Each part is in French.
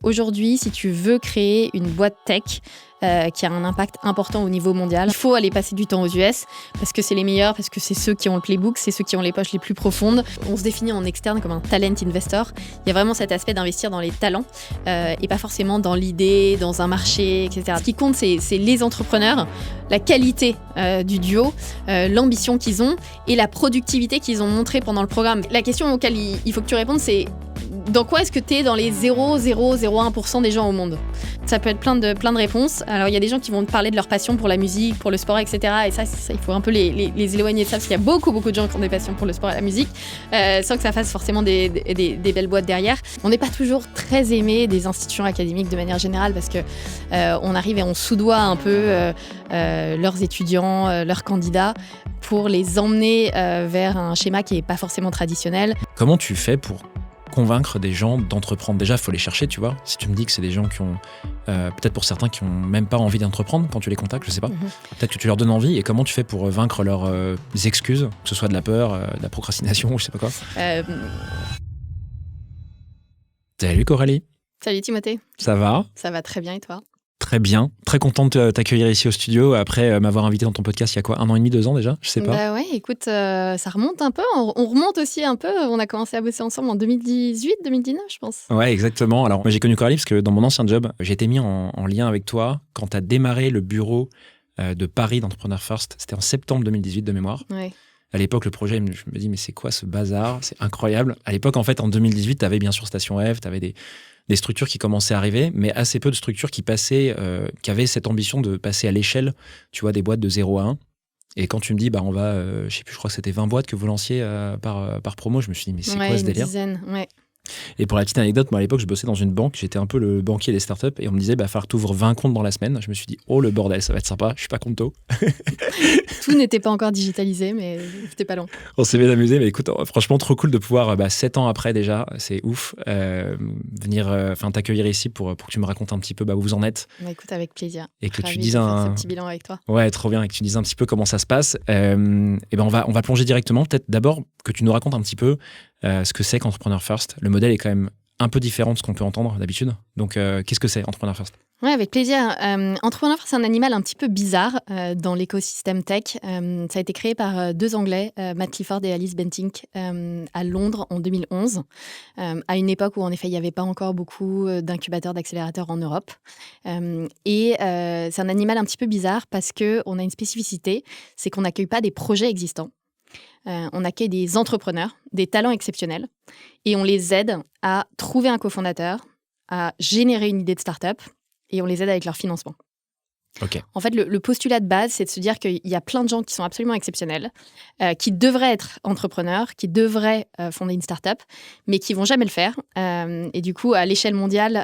Aujourd'hui, si tu veux créer une boîte tech qui a un impact important au niveau mondial, il faut aller passer du temps aux US parce que c'est les meilleurs, parce que c'est ceux qui ont le playbook, c'est ceux qui ont les poches les plus profondes. On se définit en externe comme un talent investor. Il y a vraiment cet aspect d'investir dans les talents et pas forcément dans l'idée, dans un marché, etc. Ce qui compte, c'est les entrepreneurs, la qualité du duo, l'ambition qu'ils ont et la productivité qu'ils ont montrée pendant le programme. La question auquel il faut que tu répondes, c'est dans quoi est-ce que tu es dans les 0,001% des gens au monde ? Ça peut être plein de réponses. Alors, il y a des gens qui vont te parler de leur passion pour la musique, pour le sport, etc. Et ça, il faut un peu les éloigner de ça, parce qu'il y a beaucoup de gens qui ont des passions pour le sport et la musique, sans que ça fasse forcément des belles boîtes derrière. On n'est pas toujours très aimé des institutions académiques de manière générale, parce que on arrive et on soudoie un peu leurs étudiants, leurs candidats, pour les emmener vers un schéma qui n'est pas forcément traditionnel. Comment tu fais pour convaincre des gens d'entreprendre? Déjà, il faut les chercher, tu vois. Si tu me dis que c'est des gens qui ont, peut-être pour certains, qui n'ont même pas envie d'entreprendre quand tu les contactes, je sais pas. Peut-être que tu leur donnes envie. Et comment tu fais pour vaincre leurs excuses, que ce soit de la peur, de la procrastination ou je sais pas quoi. Salut Coralie. Salut Timothée. Ça va? Ça va très bien et toi? Très bien, très content de t'accueillir ici au studio après m'avoir invité dans ton podcast il y a quoi, 1 an et demi, 2 ans déjà, je sais pas. Bah ouais, écoute, ça remonte un peu, on remonte aussi un peu, on a commencé à bosser ensemble en 2018, 2019 je pense. Ouais, exactement. Alors moi j'ai connu Coralie parce que dans mon ancien job, j'ai été mis en lien avec toi quand tu as démarré le bureau de Paris d'Entrepreneur First, c'était en septembre 2018 de mémoire. Ouais. À l'époque, le projet, je me dis mais c'est quoi ce bazar, c'est incroyable. À l'époque, en fait, en 2018, tu avais bien sûr Station F, tu avais des structures qui commençaient à arriver, mais assez peu de structures qui passaient, qui avaient cette ambition de passer à l'échelle, tu vois, des boîtes de 0 à 1. Et quand tu me dis, bah, on va, je sais plus, je crois que c'était 20 boîtes que vous lanciez par promo, je me suis dit, mais c'est quoi ce délire ? Une dizaine, ouais. Et pour la petite anecdote, moi à l'époque, je bossais dans une banque, j'étais un peu le banquier des startups, et on me disait, bah, falloir que tu ouvres 20 comptes dans la semaine. Je me suis dit, oh le bordel, ça va être sympa, je suis pas conto. Tout n'était pas encore digitalisé, mais c'était pas long. On s'est bien amusé, mais écoute, franchement, trop cool de pouvoir, 7 ans après déjà, c'est ouf, venir t'accueillir ici pour que tu me racontes un petit peu où vous en êtes. Bah écoute, avec plaisir. Et que Ravi tu dises de faire ce petit bilan avec toi. Ouais, trop bien, et que tu dises un petit peu comment ça se passe. Et ben on va plonger directement. Peut-être d'abord que tu nous racontes un petit peu ce que c'est qu'Entrepreneur First. Le modèle est quand même un peu différent de ce qu'on peut entendre d'habitude. Donc, qu'est-ce que c'est Entrepreneur First ? Oui, avec plaisir. Entrepreneur First, c'est un animal un petit peu bizarre dans l'écosystème tech. Ça a été créé par 2 Anglais, Matt Clifford et Alice Bentinck, à Londres en 2011, à une époque où, en effet, il n'y avait pas encore beaucoup d'incubateurs, d'accélérateurs en Europe. C'est un animal un petit peu bizarre parce qu'on a une spécificité, c'est qu'on n'accueille pas des projets existants. On accueille des entrepreneurs, des talents exceptionnels, et on les aide à trouver un cofondateur, à générer une idée de start-up, et on les aide avec leur financement. Okay. En fait, le postulat de base, c'est de se dire qu'il y a plein de gens qui sont absolument exceptionnels, qui devraient être entrepreneurs, qui devraient fonder une start-up, mais qui vont jamais le faire. Et du coup, à l'échelle mondiale,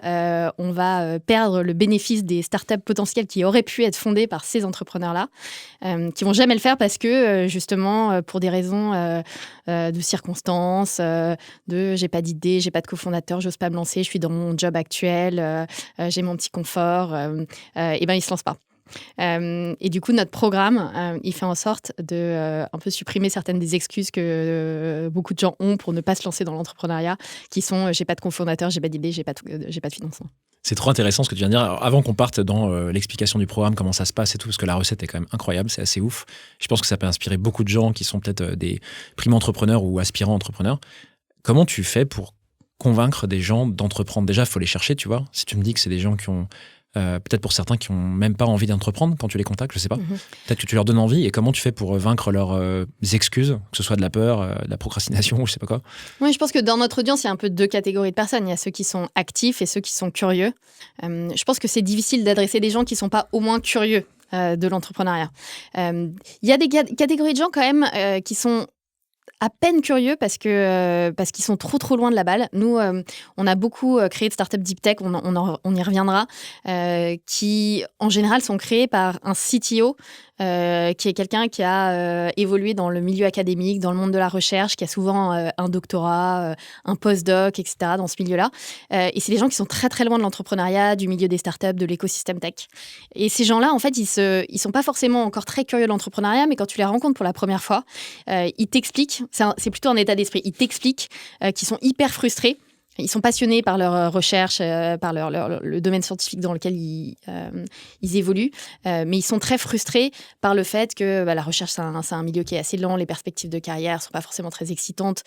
on va perdre le bénéfice des start-up potentielles qui auraient pu être fondées par ces entrepreneurs-là, qui vont jamais le faire parce que, justement, pour des raisons de circonstances, j'ai pas d'idée, j'ai pas de cofondateur, j'ose pas me lancer, je suis dans mon job actuel, j'ai mon petit confort, et ben ils se lancent pas. Et du coup, notre programme, il fait en sorte de un peu supprimer certaines des excuses que beaucoup de gens ont pour ne pas se lancer dans l'entrepreneuriat, qui sont j'ai pas de cofondateur, j'ai pas d'idée, j'ai pas de financement. C'est trop intéressant ce que tu viens de dire. Alors, avant qu'on parte dans l'explication du programme, comment ça se passe et tout, parce que la recette est quand même incroyable, c'est assez ouf. Je pense que ça peut inspirer beaucoup de gens qui sont peut-être des primo-entrepreneurs ou aspirants entrepreneurs. Comment tu fais pour convaincre des gens d'entreprendre ? Déjà, il faut les chercher, tu vois. Si tu me dis que c'est des gens qui ont peut-être pour certains qui n'ont même pas envie d'entreprendre quand tu les contactes, je sais pas. Peut-être que tu leur donnes envie. Et comment tu fais pour vaincre leurs excuses, que ce soit de la peur, de la procrastination ou je sais pas quoi ? Oui, je pense que dans notre audience, il y a un peu 2 catégories de personnes. Il y a ceux qui sont actifs et ceux qui sont curieux. Je pense que c'est difficile d'adresser des gens qui ne sont pas au moins curieux de l'entrepreneuriat. Il y a des catégories de gens quand même qui sont à peine curieux parce qu'ils sont trop loin de la balle. Nous, on a beaucoup créé de startups deep tech, on y reviendra, qui en général sont créées par un CTO qui est quelqu'un qui a évolué dans le milieu académique, dans le monde de la recherche, qui a souvent un doctorat, un postdoc, etc. dans ce milieu-là. Et c'est des gens qui sont très loin de l'entrepreneuriat, du milieu des startups, de l'écosystème tech. Et ces gens-là, en fait, ils sont pas forcément encore très curieux de l'entrepreneuriat, mais quand tu les rencontres pour la première fois, ils t'expliquent, c'est plutôt un état d'esprit, ils t'expliquent qu'ils sont hyper frustrés Ils sont passionnés par leur recherche, par le domaine scientifique dans lequel ils évoluent, mais ils sont très frustrés par le fait que la recherche, c'est un milieu qui est assez lent, les perspectives de carrière ne sont pas forcément très excitantes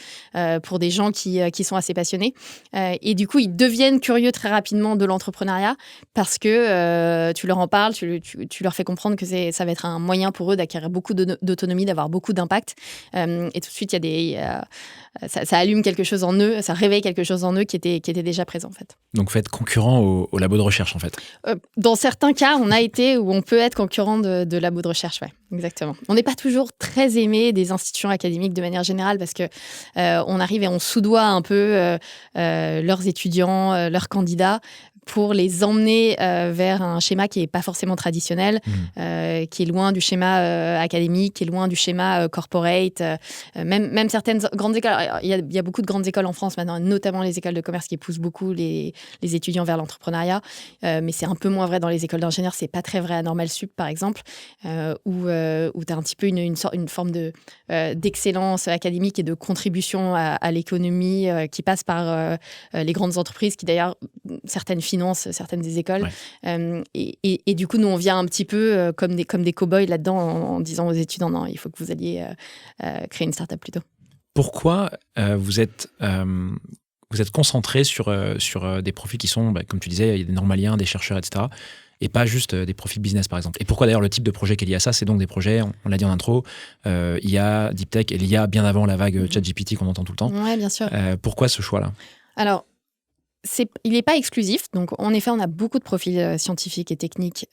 pour des gens qui sont assez passionnés. Et du coup, ils deviennent curieux très rapidement de l'entrepreneuriat parce que tu leur en parles, tu leur fais comprendre que ça va être un moyen pour eux d'acquérir beaucoup d'autonomie, d'avoir beaucoup d'impact. Et tout de suite, ça allume quelque chose en eux, ça réveille quelque chose en eux qui était déjà présent en fait. Donc vous êtes concurrent au labo de recherche en fait. Dans certains cas, on a été ou on peut être concurrent de labo de recherche, ouais, exactement. On n'est pas toujours très aimé des institutions académiques de manière générale parce que on arrive et on soudoie un peu leurs étudiants, leurs candidats pour les emmener vers un schéma qui n'est pas forcément traditionnel, qui est loin du schéma académique, qui est loin du schéma corporate. Même certaines grandes écoles, il y a beaucoup de grandes écoles en France maintenant, notamment les écoles de commerce qui poussent beaucoup les étudiants vers l'entrepreneuriat, mais c'est un peu moins vrai dans les écoles d'ingénieurs, c'est pas très vrai à Normal Sup par exemple, où tu as un petit peu une forme d'excellence académique et de contribution à l'économie qui passe par les grandes entreprises qui d'ailleurs, certaines financent certaines des écoles. Ouais. Et du coup, nous, on vient un petit peu comme des cow-boys là-dedans en disant aux étudiants, non, il faut que vous alliez créer une start-up plutôt. Pourquoi vous êtes concentré sur des profils qui sont, comme tu disais, il y a des normaliens, des chercheurs, etc., et pas juste des profils business, par exemple. Et pourquoi d'ailleurs le type de projet qui est lié à ça, c'est donc des projets, on l'a dit en intro, IA, Deep Tech, et l'IA bien avant la vague ChatGPT qu'on entend tout le temps. Oui, bien sûr. Pourquoi ce choix-là ? Alors, il n'est pas exclusif. Donc, en effet, on a beaucoup de profils scientifiques et techniques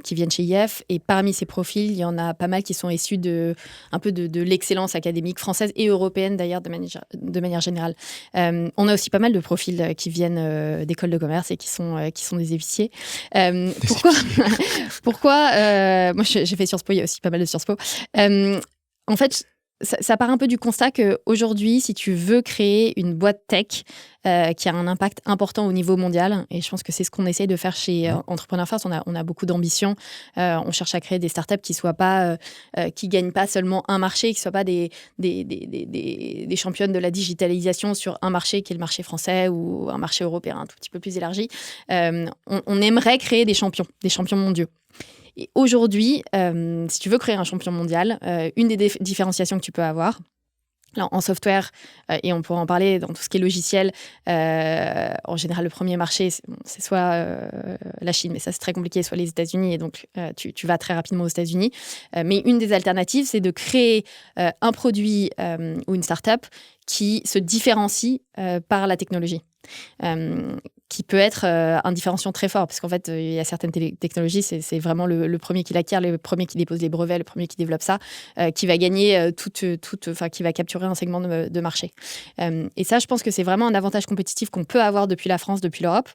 qui viennent chez IF. Et parmi ces profils, il y en a pas mal qui sont issus un peu de l'excellence académique française et européenne, d'ailleurs, de manière générale. On a aussi pas mal de profils qui viennent d'écoles de commerce et qui sont des épiciers. Pourquoi moi, j'ai fait Sciences Po, il y a aussi pas mal de Sciences Po. En fait, ça part un peu du constat qu'aujourd'hui, si tu veux créer une boîte tech qui a un impact important au niveau mondial, et je pense que c'est ce qu'on essaye de faire chez Entrepreneur First, on a beaucoup d'ambition. On cherche à créer des startups qui gagnent pas seulement un marché, qui soient pas des championnes de la digitalisation sur un marché qui est le marché français ou un marché européen un tout petit peu plus élargi. On aimerait créer des champions mondiaux. Et aujourd'hui, si tu veux créer un champion mondial, une des différenciations que tu peux avoir, alors, en software, et on pourra en parler dans tout ce qui est logiciel, en général, le premier marché, c'est soit la Chine, mais ça, c'est très compliqué, soit les États-Unis, et donc tu vas très rapidement aux États-Unis. Mais une des alternatives, c'est de créer un produit ou une start-up qui se différencie par la technologie. Qui peut être un différenciant très fort, parce qu'en fait, il y a certaines technologies, c'est vraiment le premier qui l'acquiert, le premier qui dépose les brevets, le premier qui développe ça, qui va gagner qui va capturer un segment de marché. Et ça, je pense que c'est vraiment un avantage compétitif qu'on peut avoir depuis la France, depuis l'Europe,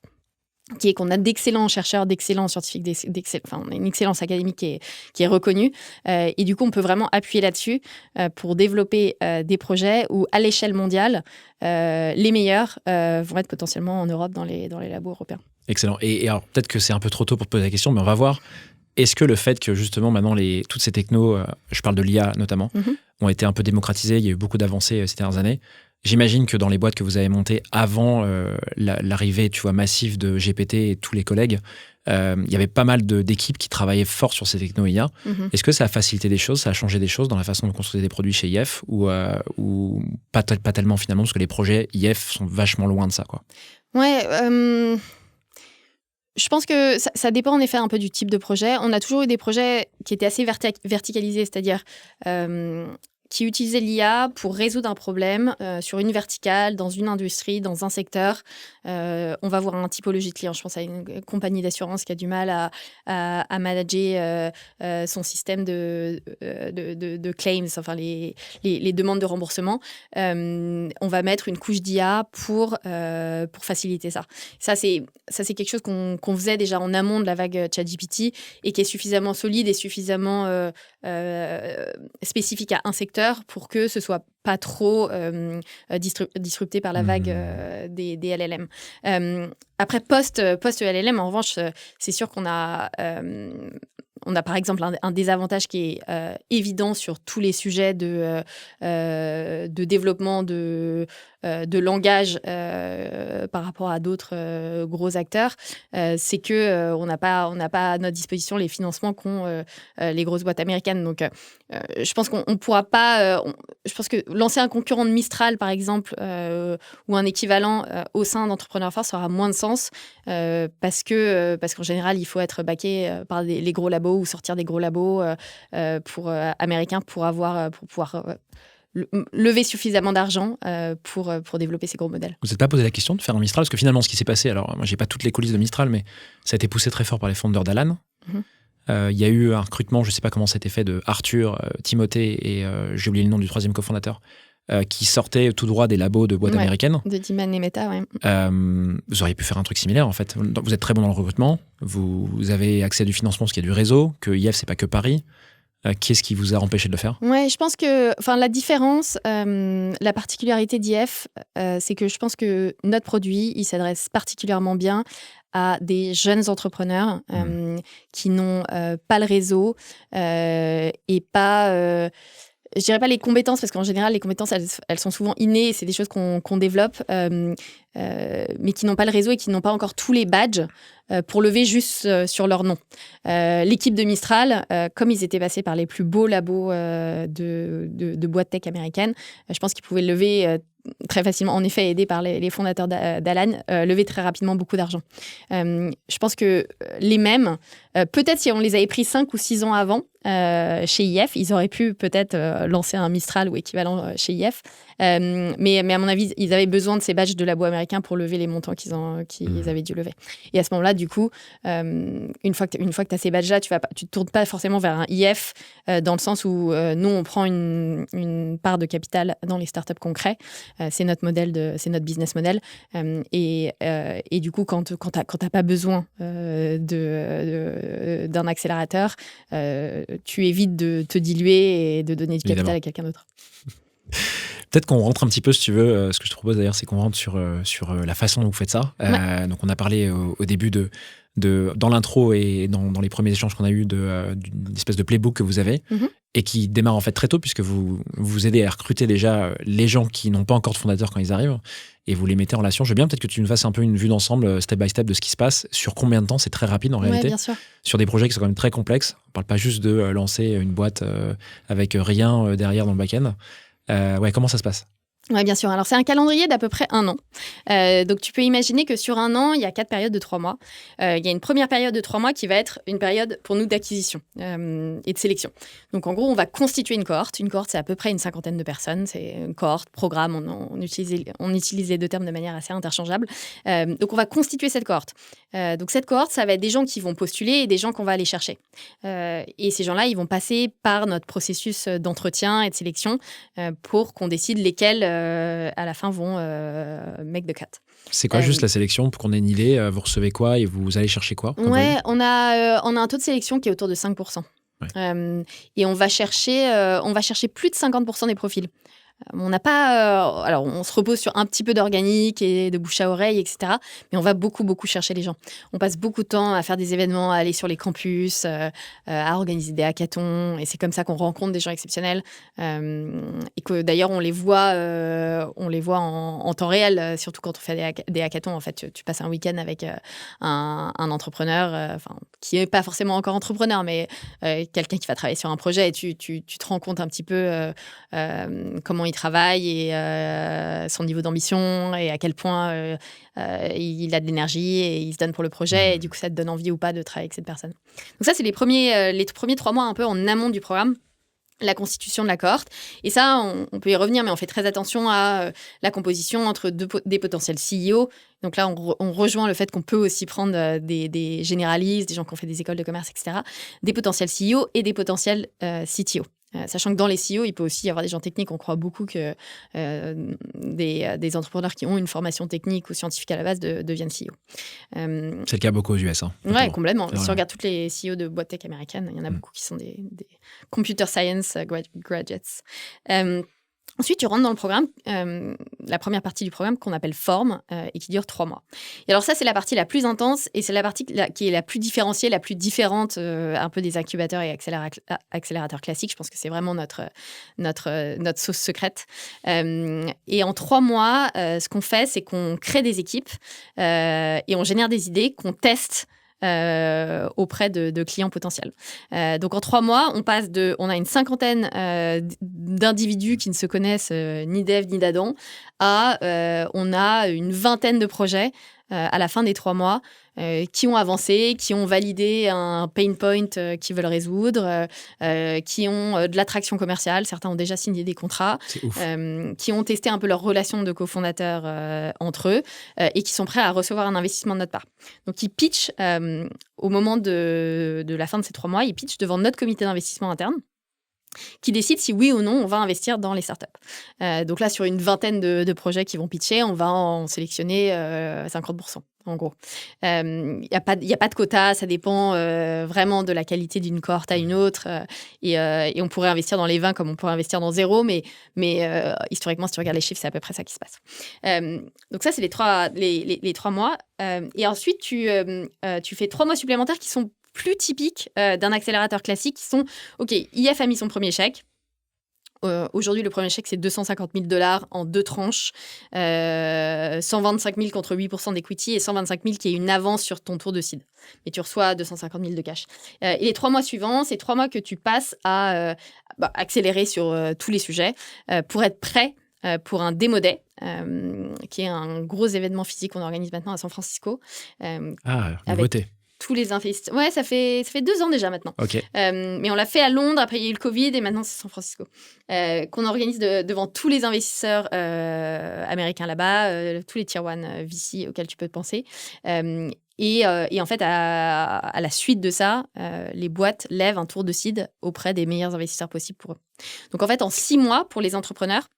qui est qu'on a d'excellents chercheurs, d'excellents scientifiques, on a une excellence académique qui est reconnue. Et du coup, on peut vraiment appuyer là-dessus pour développer des projets où, à l'échelle mondiale, les meilleurs vont être potentiellement en Europe dans les labos européens. Excellent. Et alors, peut-être que c'est un peu trop tôt pour te poser la question, mais on va voir. Est-ce que le fait que, justement, maintenant, toutes ces technos, je parle de l'IA notamment, ont été un peu démocratisées, il y a eu beaucoup d'avancées ces dernières années. J'imagine que dans les boîtes que vous avez montées avant l'arrivée, massive de GPT et tous les collègues, il y avait pas mal d'équipes qui travaillaient fort sur ces technos IA. Est-ce que ça a facilité des choses, ça a changé des choses dans la façon de construire des produits chez IF ou pas tellement finalement, parce que les projets IF sont vachement loin de ça, quoi. Ouais, je pense que ça dépend en effet un peu du type de projet. On a toujours eu des projets qui étaient assez verticalisés, c'est-à-dire qui utilisaient l'IA pour résoudre un problème sur une verticale, dans une industrie, dans un secteur. On va voir une typologie de client. Je pense à une compagnie d'assurance qui a du mal à manager son système de claims, enfin les demandes de remboursement. On va mettre une couche d'IA pour faciliter ça. Ça, c'est quelque chose qu'on faisait déjà en amont de la vague ChatGPT et qui est suffisamment solide et suffisamment spécifique à un secteur pour que ce soit pas trop disrupté par la vague des LLM. Après, post-LLM, en revanche, c'est sûr qu'on a par exemple un désavantage qui est évident sur tous les sujets de développement de de langage par rapport à d'autres gros acteurs, c'est que on n'a pas à notre disposition les financements qu'ont les grosses boîtes américaines. Donc, je pense qu'on ne pourra pas... je pense que lancer un concurrent de Mistral, par exemple, ou un équivalent au sein d'Entrepreneur Force aura moins de sens parce qu'en général, il faut être backé par les gros labos ou sortir des gros labos américains pour pouvoir lever suffisamment d'argent pour développer ces gros modèles. Vous n'êtes pas posé la question de faire un Mistral? Parce que finalement, ce qui s'est passé, alors moi, j'ai pas toutes les coulisses de Mistral, mais ça a été poussé très fort par les fondeurs d'Alan. Il y a eu un recrutement, je ne sais pas comment ça a été fait, de Arthur, Timothée et j'ai oublié le nom du troisième cofondateur, qui sortaient tout droit des labos de boîtes américaines. De Diman et Meta, ouais. Vous auriez pu faire un truc similaire, en fait. Vous êtes très bon dans le recrutement, vous avez accès à du financement, parce qu'il y a du réseau, que IF, c'est pas que Paris. Qu'est-ce qui vous a empêché de le faire? Ouais, je pense que la différence, la particularité d'IF, c'est que je pense que notre produit, il s'adresse particulièrement bien à des jeunes entrepreneurs qui n'ont pas le réseau et pas... je dirais pas les compétences, parce qu'en général, les compétences, elles sont souvent innées, et c'est des choses qu'on développe, mais qui n'ont pas le réseau et qui n'ont pas encore tous les badges pour lever juste sur leur nom. L'équipe de Mistral, comme ils étaient passés par les plus beaux labos de boîtes tech américaines, je pense qu'ils pouvaient lever très facilement, en effet aidés par les fondateurs d'Alan, lever très rapidement beaucoup d'argent. Je pense que les mêmes, peut-être si on les avait pris 5 ou 6 ans avant, chez IF, ils auraient pu peut-être lancer un Mistral ou équivalent chez IF. Mais à mon avis, ils avaient besoin de ces badges de labo américains pour lever les montants qu'ils avaient dû lever. Et à ce moment-là, du coup, une fois que tu as ces badges-là, tu te tournes pas forcément vers un IF dans le sens où nous, on prend une part de capital dans les startups qu'on crée. C'est notre business model. Et du coup, quand t'as pas besoin d'un accélérateur, tu évites de te diluer et de donner du capital à quelqu'un d'autre. Peut-être qu'on rentre un petit peu, si tu veux. Ce que je te propose d'ailleurs, c'est qu'on rentre sur la façon dont vous faites ça. Donc, on a parlé au début dans l'intro et dans les premiers échanges qu'on a eus d'une espèce de playbook que vous avez et qui démarre en fait très tôt, puisque vous aidez à recruter déjà les gens qui n'ont pas encore de fondateurs quand ils arrivent et vous les mettez en relation. Je veux bien peut-être que tu nous fasses un peu une vue d'ensemble, step by step, de ce qui se passe. Sur combien de temps? C'est très rapide en réalité. Bien sûr. Sur des projets qui sont quand même très complexes. On ne parle pas juste de lancer une boîte avec rien derrière dans le back-end. Comment ça se passe? Oui, bien sûr. Alors, c'est un calendrier d'à peu près 1 an. Donc, tu peux imaginer que sur 1 an, il y a 4 périodes de 3 mois. Il y a une première période de 3 mois qui va être une période pour nous d'acquisition et de sélection. Donc, en gros, on va constituer une cohorte. Une cohorte, c'est à peu près une 50aine de personnes. C'est une cohorte, programme. On utilise les deux termes de manière assez interchangeable. Donc, on va constituer cette cohorte. Donc, cette cohorte, ça va être des gens qui vont postuler et des gens qu'on va aller chercher. Et ces gens-là, ils vont passer par notre processus d'entretien et de sélection pour qu'on décide lesquels à la fin vont make the cut. C'est quoi juste la sélection pour qu'on ait une idée? Vous recevez quoi et vous allez chercher quoi? Ouais, on a un taux de sélection qui est autour de 5%. Ouais. Et on va chercher plus de 50% des profils. On n'a pas... alors, on se repose sur un petit peu d'organique et de bouche à oreille, etc. Mais on va beaucoup, beaucoup chercher les gens. On passe beaucoup de temps à faire des événements, à aller sur les campus, à organiser des hackathons. Et c'est comme ça qu'on rencontre des gens exceptionnels. Et que d'ailleurs, on les voit en temps réel, surtout quand on fait des hackathons. En fait, tu passes un week-end avec un entrepreneur, qui n'est pas forcément encore entrepreneur, mais quelqu'un qui va travailler sur un projet. Et tu te rends compte un petit peu comment il travaille et son niveau d'ambition et à quel point il a de l'énergie et il se donne pour le projet et du coup ça te donne envie ou pas de travailler avec cette personne. Donc ça c'est les premiers 3 mois un peu en amont du programme, la constitution de la cohorte. Et ça, on peut y revenir, mais on fait très attention à la composition entre des potentiels CEO. Donc là, on rejoint le fait qu'on peut aussi prendre des généralistes, des gens qui ont fait des écoles de commerce, etc., des potentiels CEO et des potentiels CTO. Sachant que dans les CEO, il peut aussi y avoir des gens techniques. On croit beaucoup que des entrepreneurs qui ont une formation technique ou scientifique à la base deviennent CEO. C'est le cas beaucoup aux US. Oui, complètement. Si on regarde toutes les CEO de boîtes tech américaines, il y en a beaucoup qui sont des computer science graduates. Ensuite, tu rentres dans le programme, la première partie du programme qu'on appelle Forme et qui dure 3 mois. Et alors ça, c'est la partie la plus intense et c'est la partie qui est la plus différenciée, la plus différente un peu des incubateurs et accélérateurs classiques. Je pense que c'est vraiment notre sauce secrète. Et en 3 mois, ce qu'on fait, c'est qu'on crée des équipes et on génère des idées qu'on teste auprès de clients potentiels. Donc en 3 mois, on a une cinquantaine d'individus qui ne se connaissent ni d'Ève ni d'Adam à on a une vingtaine de projets à la fin des 3 mois qui ont avancé, qui ont validé un pain point qu'ils veulent résoudre, qui ont de l'attraction commerciale. Certains ont déjà signé des contrats, qui ont testé un peu leur relation de cofondateurs entre eux et qui sont prêts à recevoir un investissement de notre part. Donc, ils pitchent au moment de la fin de ces 3 mois, ils pitchent devant notre comité d'investissement interne qui décide si oui ou non on va investir dans les startups. Donc là, sur une vingtaine de projets qui vont pitcher, on va en sélectionner 50%. En gros, il n'y a pas de quota, ça dépend vraiment de la qualité d'une cohorte à une autre. Et on pourrait investir dans les 20 comme on pourrait investir dans 0, mais historiquement, si tu regardes les chiffres, c'est à peu près ça qui se passe. Donc ça, c'est les 3 mois. Et ensuite, tu fais 3 mois supplémentaires qui sont plus typiques d'un accélérateur classique, qui sont, OK, IF a mis son premier chèque. Aujourd'hui, le premier chèque, c'est $250,000 en 2 tranches. 125 000 contre 8% d'equity et 125 000 qui est une avance sur ton tour de seed. Mais tu reçois 250 000 de cash. Et les 3 mois suivants, c'est 3 mois que tu passes à accélérer sur tous les sujets pour être prêt pour un Demo Day, qui est un gros événement physique qu'on organise maintenant à San Francisco. Nouveauté. Tous les investisseurs. Ouais, ça fait 2 ans déjà maintenant. Okay. Mais on l'a fait à Londres, après il y a eu le Covid et maintenant c'est San Francisco. Qu'on organise devant tous les investisseurs américains là-bas, tous les Tier 1 VC auxquels tu peux te penser. Et en fait, à la suite de ça, les boîtes lèvent un tour de seed auprès des meilleurs investisseurs possibles pour eux. Donc en fait, en 6 mois pour les entrepreneurs,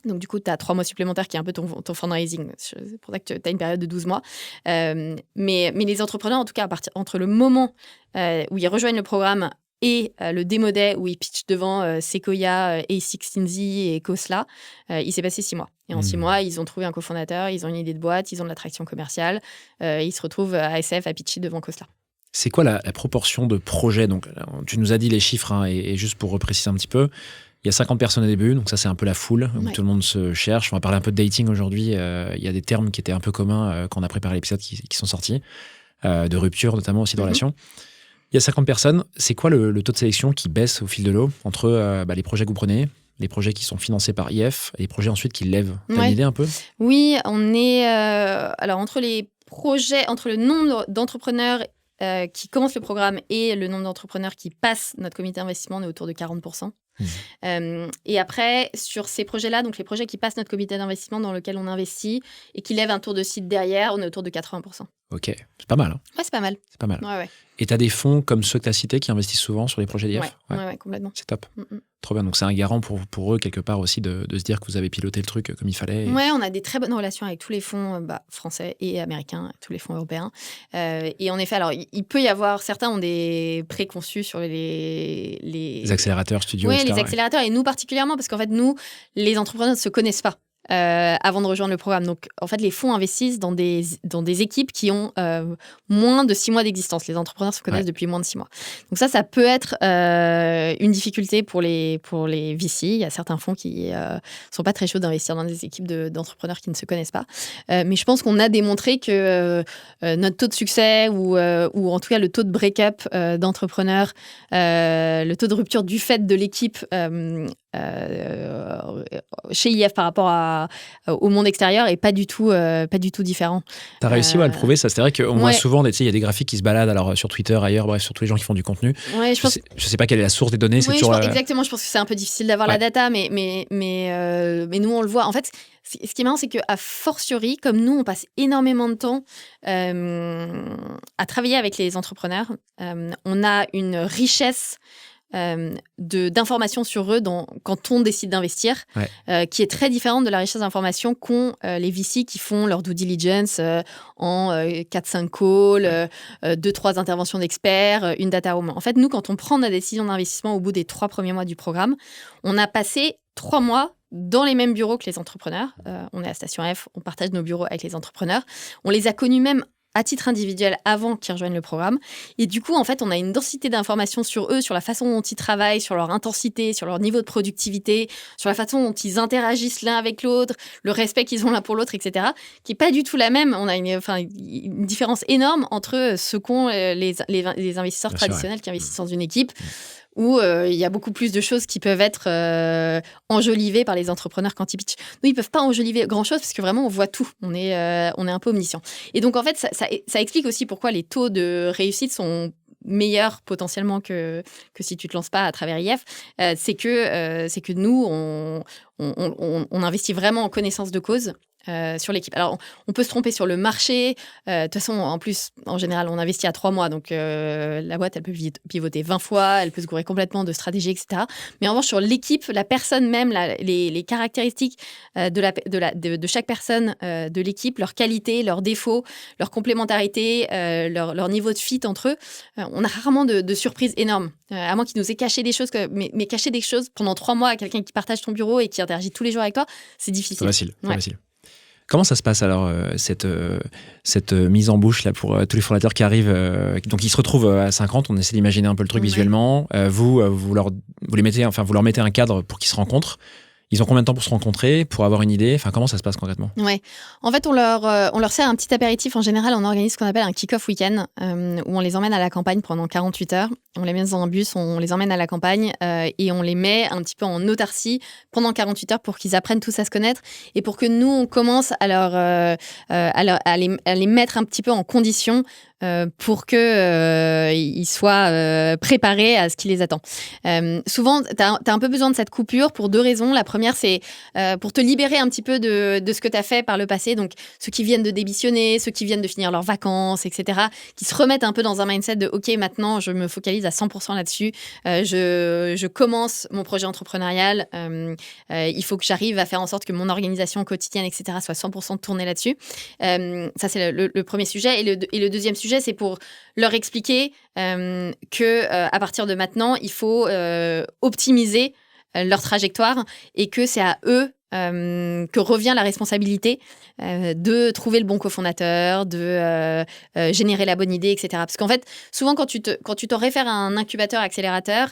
donc, du coup, tu as 3 mois supplémentaires qui est un peu ton fundraising. C'est pour ça que tu as une période de 12 mois. Mais les entrepreneurs, en tout cas, entre le moment où ils rejoignent le programme et le Demo Day où ils pitchent devant Sequoia, A16Z et Khosla, il s'est passé 6 mois. Et en 6 mois, ils ont trouvé un cofondateur, ils ont une idée de boîte, ils ont de l'attraction commerciale. Ils se retrouvent à SF à pitcher devant Khosla. C'est quoi la proportion de projets? Donc, tu nous as dit les chiffres, hein, et juste pour repréciser un petit peu, il y a 50 personnes au début, donc ça c'est un peu la foule, où tout le monde se cherche. On va parler un peu de dating aujourd'hui. Il y a des termes qui étaient un peu communs quand on a préparé l'épisode qui sont sortis, de rupture notamment aussi de relations. Il y a 50 personnes. C'est quoi le taux de sélection qui baisse au fil de l'eau entre les projets que vous prenez, les projets qui sont financés par IF et les projets ensuite qui lèvent? T'as une idée un peu? Oui, on est... alors entre le nombre d'entrepreneurs qui commencent le programme et le nombre d'entrepreneurs qui passent notre comité d'investissement, on est autour de 40%. Et après, sur ces projets-là, donc les projets qui passent notre comité d'investissement dans lequel on investit et qui lèvent un tour de seed derrière, on est autour de 80%. Ok, c'est pas mal. Hein. Ouais, c'est pas mal. C'est pas mal. Ouais. Et tu as des fonds comme ceux que tu as cités qui investissent souvent sur les projets d'IF? Ouais, complètement. C'est top. Trop bien. Donc, c'est un garant pour eux, quelque part aussi, de se dire que vous avez piloté le truc comme il fallait. Ouais, on a des très bonnes relations avec tous les fonds français et américains, tous les fonds européens. Et en effet, alors, il peut y avoir... Certains ont des préconçus sur les accélérateurs studios, Oui, etc. les accélérateurs, et nous particulièrement, parce qu'en fait, nous, les entrepreneurs ne se connaissent pas. Avant de rejoindre le programme. Donc, en fait, les fonds investissent dans des équipes qui ont moins de 6 mois d'existence. Les entrepreneurs se connaissent depuis moins de 6 mois. Donc ça peut être une difficulté pour les VC. Il y a certains fonds qui sont pas très chauds d'investir dans des équipes d'entrepreneurs qui ne se connaissent pas. Mais je pense qu'on a démontré que notre taux de succès ou en tout cas le taux de break-up d'entrepreneurs, le taux de rupture du fait de l'équipe chez IF par rapport au monde extérieur est pas du tout différent. T'as réussi à le prouver, ça. C'est vrai qu'on voit souvent, il y a des graphiques qui se baladent alors, sur Twitter, ailleurs, bref, sur tous les gens qui font du contenu. Ouais, je sais pas quelle est la source des données. Exactement, je pense que c'est un peu difficile d'avoir la data, mais nous, on le voit. En fait, ce qui est marrant, c'est qu'à fortiori, comme nous, on passe énormément de temps à travailler avec les entrepreneurs, on a une richesse d'informations sur eux quand on décide d'investir, qui est très différente de la richesse d'informations qu'ont les VC qui font leur due diligence en 4-5 calls, 2-3 interventions d'experts, une data room. En fait, nous, quand on prend la décision d'investissement au bout des 3 premiers mois du programme, on a passé 3 mois dans les mêmes bureaux que les entrepreneurs. On est à Station F, on partage nos bureaux avec les entrepreneurs. On les a connus même à titre individuel avant qu'ils rejoignent le programme. Et du coup, en fait, on a une densité d'informations sur eux, sur la façon dont ils travaillent, sur leur intensité, sur leur niveau de productivité, sur la façon dont ils interagissent l'un avec l'autre, le respect qu'ils ont l'un pour l'autre, etc., qui n'est pas du tout la même. On a une différence énorme entre ce qu'ont les investisseurs traditionnels qui investissent dans une équipe, où il y a beaucoup plus de choses qui peuvent être enjolivées par les entrepreneurs quand ils pitchent. Nous, ils ne peuvent pas enjoliver grand-chose parce que vraiment, on voit tout. On est un peu omniscient. Et donc, en fait, ça explique aussi pourquoi les taux de réussite sont meilleurs potentiellement que si tu ne te lances pas à travers IF. C'est que nous, on investit vraiment en connaissance de cause. Sur l'équipe. Alors, on peut se tromper sur le marché. De toute façon, en plus, en général, on investit à 3 mois. Donc, la boîte, elle peut pivoter 20 fois. Elle peut se gourer complètement de stratégie, etc. Mais en revanche, sur l'équipe, la personne même, les caractéristiques de chaque personne de l'équipe, leurs qualités, leurs défauts, leur complémentarité, leur niveau de fit entre eux, on a rarement de surprises énormes. À moins qu'il nous ait caché des choses. Mais cacher des choses pendant 3 mois à quelqu'un qui partage ton bureau et qui interagit tous les jours avec toi, c'est difficile. C'est facile. Comment ça se passe alors, cette mise en bouche là, pour tous les fondateurs qui arrivent donc ils se retrouvent à 50, on essaie d'imaginer un peu le truc visuellement. Vous leur mettez un cadre pour qu'ils se rencontrent. Ils ont combien de temps pour se rencontrer, pour avoir une idée? Comment ça se passe concrètement? Ouais. En fait, on leur sert un petit apéritif. En général, on organise ce qu'on appelle un kick-off week-end, où on les emmène à la campagne pendant 48 heures. On les met dans un bus, on les emmène à la campagne et on les met un petit peu en autarcie pendant 48 heures pour qu'ils apprennent tous à se connaître et pour que nous, on commence à les mettre un petit peu en condition pour qu'ils soient préparés à ce qui les attend. Souvent, tu as un peu besoin de cette coupure pour 2 raisons. La première, c'est pour te libérer un petit peu de ce que tu as fait par le passé. Donc, ceux qui viennent de démissionner, ceux qui viennent de finir leurs vacances, etc., qui se remettent un peu dans un mindset de « Ok, maintenant, je me focalise à 100% là-dessus. Je commence mon projet entrepreneurial. Il faut que j'arrive à faire en sorte que mon organisation quotidienne, etc., soit 100% tournée là-dessus. » Ça, c'est le premier sujet. Et le deuxième sujet, c'est pour leur expliquer qu'à partir de maintenant, il faut optimiser leur trajectoire et que c'est à eux que revient la responsabilité de trouver le bon cofondateur, de générer la bonne idée, etc. Parce qu'en fait, souvent, quand tu te réfères à un incubateur, accélérateur,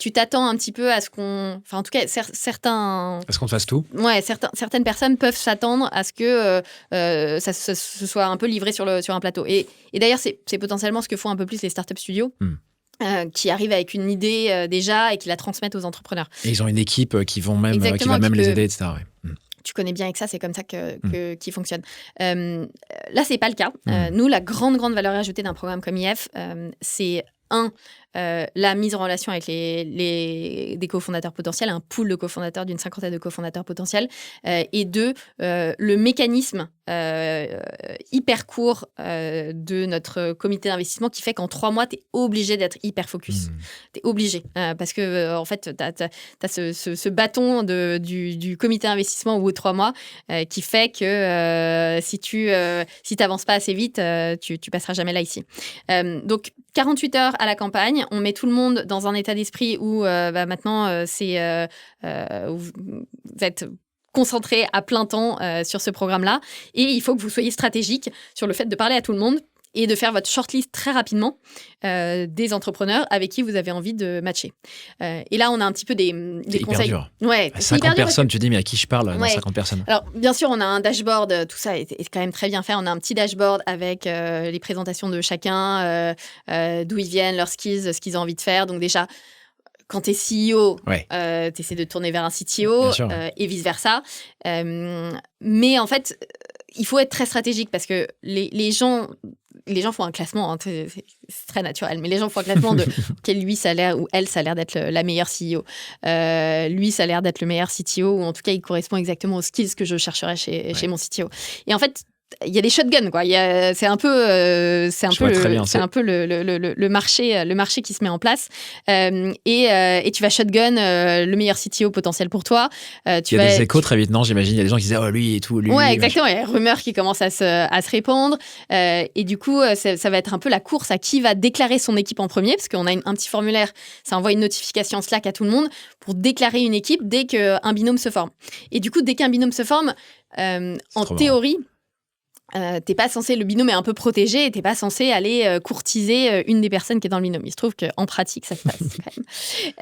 tu t'attends un petit peu à ce qu'on... Enfin, en tout cas, certains... À ce qu'on te fasse tout. Ouais, certaines personnes peuvent s'attendre à ce que ça se soit un peu livré sur un plateau. Et d'ailleurs, c'est potentiellement ce que font un peu plus les startup studios. Qui arrivent avec une idée déjà et qui la transmettent aux entrepreneurs. Et ils ont une équipe qui va même les aider, etc. Ouais. Tu connais bien avec ça, c'est comme ça qu'il fonctionne. Là, c'est pas le cas. Nous, la grande valeur ajoutée d'un programme comme IF, c'est la mise en relation avec des cofondateurs potentiels, un pool de cofondateurs d'une 50aine de cofondateurs potentiels, et 2, le mécanisme hyper court de notre comité d'investissement qui fait qu'en 3 mois, tu es obligé d'être hyper focus. Tu es obligé. Parce que, en fait, tu as ce bâton du comité d'investissement au bout de 3 mois qui fait que si tu n'avances pas assez vite, tu passeras jamais là ici. Donc, 48 heures à la campagne, on met tout le monde dans un état d'esprit où maintenant, vous êtes concentré à plein temps sur ce programme-là. Et il faut que vous soyez stratégique sur le fait de parler à tout le monde et de faire votre shortlist très rapidement des entrepreneurs avec qui vous avez envie de matcher. Et là, on a un petit peu des conseils. Hyper dur. Ouais, 50 personnes, tu dis, mais à qui je parle dans 50 personnes? Alors, bien sûr, on a un dashboard, tout ça est quand même très bien fait. On a un petit dashboard avec les présentations de chacun, d'où ils viennent, leurs skills, ce qu'ils ont envie de faire. Donc déjà, quand tu es CEO, tu essaies de tourner vers un CTO et vice-versa. Mais en fait, il faut être très stratégique parce que les gens font un classement, hein, c'est très naturel, mais les gens font un classement de lui, ça a l'air, ou elle, ça a l'air d'être la meilleure CEO. Lui, ça a l'air d'être le meilleur CTO, ou en tout cas, il correspond exactement aux skills que je chercherais chez mon CTO. Et en fait, il y a des shotguns, quoi. C'est un peu le marché qui se met en place. Et tu vas shotgun le meilleur CTO potentiel pour toi. Il y a des échos très vite, non? J'imagine, il y a des gens qui disent lui et tout, lui. Ouais, exactement. Il y a des rumeurs qui commencent à se répandre. Et du coup, ça va être un peu la course à qui va déclarer son équipe en premier, parce qu'on a un petit formulaire, ça envoie une notification Slack à tout le monde pour déclarer une équipe dès qu'un binôme se forme. Et du coup, dès qu'un binôme se forme, en théorie, t'es pas censé, le binôme est un peu protégé et t'es pas censé aller courtiser une des personnes qui est dans le binôme. Il se trouve qu'en pratique, ça se passe quand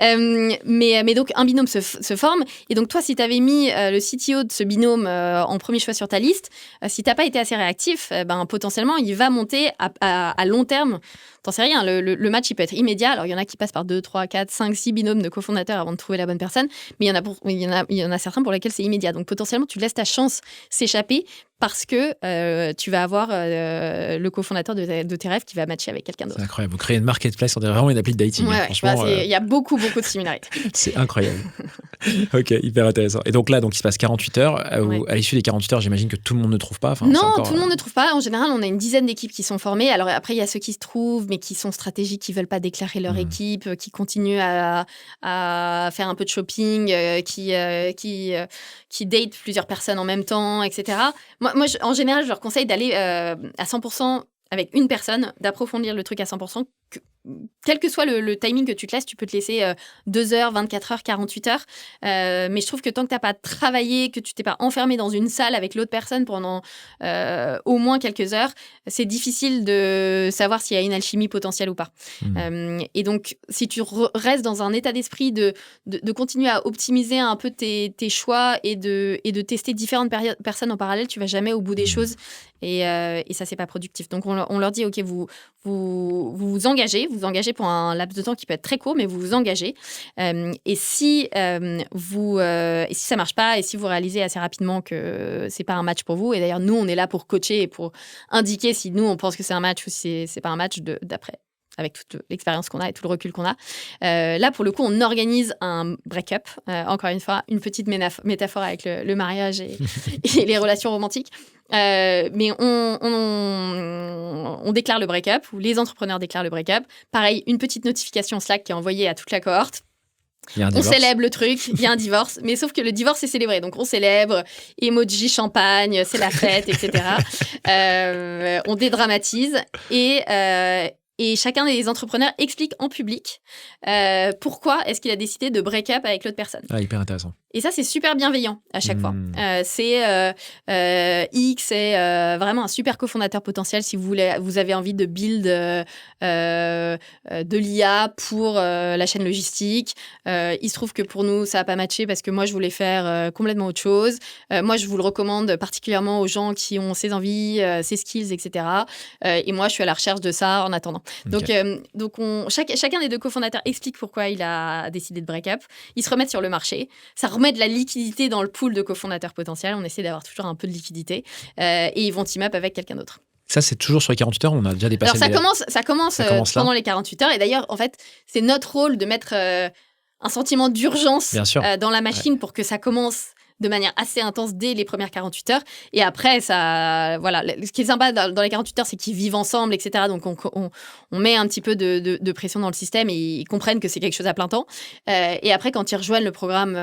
même. Mais donc, un binôme se forme. Et donc, toi, si t'avais mis le CTO de ce binôme en premier choix sur ta liste, si t'as pas été assez réactif, potentiellement, il va monter à long terme. T'en sais rien, le match, il peut être immédiat. Alors, il y en a qui passent par 2, 3, 4, 5, 6 binômes de cofondateurs avant de trouver la bonne personne. Mais il y en a certains pour lesquels c'est immédiat. Donc, potentiellement, tu laisses ta chance s'échapper parce que tu vas avoir le cofondateur de tes rêves qui va matcher avec quelqu'un d'autre. C'est incroyable. Vous créez une marketplace, on dirait vraiment une appli de dating. Ouais, franchement. Il y a beaucoup de similarités. C'est incroyable. Ok, hyper intéressant. Et donc là, il se passe 48 heures. À l'issue des 48 heures, j'imagine que tout le monde ne trouve pas. Non, tout le monde ne trouve pas. En général, on a une dizaine d'équipes qui sont formées. Alors après, il y a ceux qui se trouvent, mais qui sont stratégiques, qui ne veulent pas déclarer leur équipe, qui continuent à faire un peu de shopping, qui datent plusieurs personnes en même temps, etc. Moi en général, je leur conseille d'aller à 100% avec une personne, d'approfondir le truc à 100%. Quel que soit le timing que tu te laisses, tu peux te laisser 2 heures, 24 heures, 48 heures. Mais je trouve que tant que tu n'as pas travaillé, que tu t'es pas enfermé dans une salle avec l'autre personne pendant au moins quelques heures, c'est difficile de savoir s'il y a une alchimie potentielle ou pas. Et donc, si tu restes dans un état d'esprit de continuer à optimiser un peu tes choix et de tester différentes personnes en parallèle, tu vas jamais au bout des choses. Et ça, c'est pas productif. Donc, on leur dit, OK, vous vous engagez pour un laps de temps qui peut être très court, mais vous vous engagez. Et si ça marche pas, et si vous réalisez assez rapidement que c'est pas un match pour vous, et d'ailleurs, nous, on est là pour coacher et pour indiquer si nous, on pense que c'est un match ou si c'est pas un match d'après, avec toute l'expérience qu'on a et tout le recul qu'on a. Là, pour le coup, on organise un break-up. Encore une fois, une petite métaphore avec le mariage et les relations romantiques. Mais on déclare le break-up, ou les entrepreneurs déclarent le break-up. Pareil, une petite notification Slack qui est envoyée à toute la cohorte. On célèbre le truc, il y a un divorce, mais sauf que le divorce est célébré. Donc on célèbre, emoji champagne, c'est la fête, etc. On dédramatise et chacun des entrepreneurs explique en public pourquoi est-ce qu'il a décidé de break-up avec l'autre personne. Ah, hyper intéressant. Et ça, c'est super bienveillant à chaque fois. X est vraiment un super cofondateur potentiel si vous avez envie de build de l'IA pour la chaîne logistique. Il se trouve que pour nous, ça n'a pas matché parce que moi, je voulais faire complètement autre chose. Moi, je vous le recommande particulièrement aux gens qui ont ces envies, ces skills, etc. Et moi, je suis à la recherche de ça en attendant. Okay. Donc chacun des deux cofondateurs explique pourquoi il a décidé de break-up. Ils se remettent sur le marché. Ça remet de la liquidité dans le pool de cofondateurs potentiels. On essaie d'avoir toujours un peu de liquidité. Et ils vont team up avec quelqu'un d'autre. Ça, c'est toujours sur les 48 heures. On a déjà dépassé. Alors, ça commence pendant les 48 heures. Et d'ailleurs, en fait, c'est notre rôle de mettre un sentiment d'urgence dans la machine pour que ça commence de manière assez intense dès les premières 48 heures. Et après, ça, voilà. Ce qui est sympa dans les 48 heures, c'est qu'ils vivent ensemble, etc. Donc, on met un petit peu de pression dans le système et ils comprennent que c'est quelque chose à plein temps. Et après, quand ils rejoignent le programme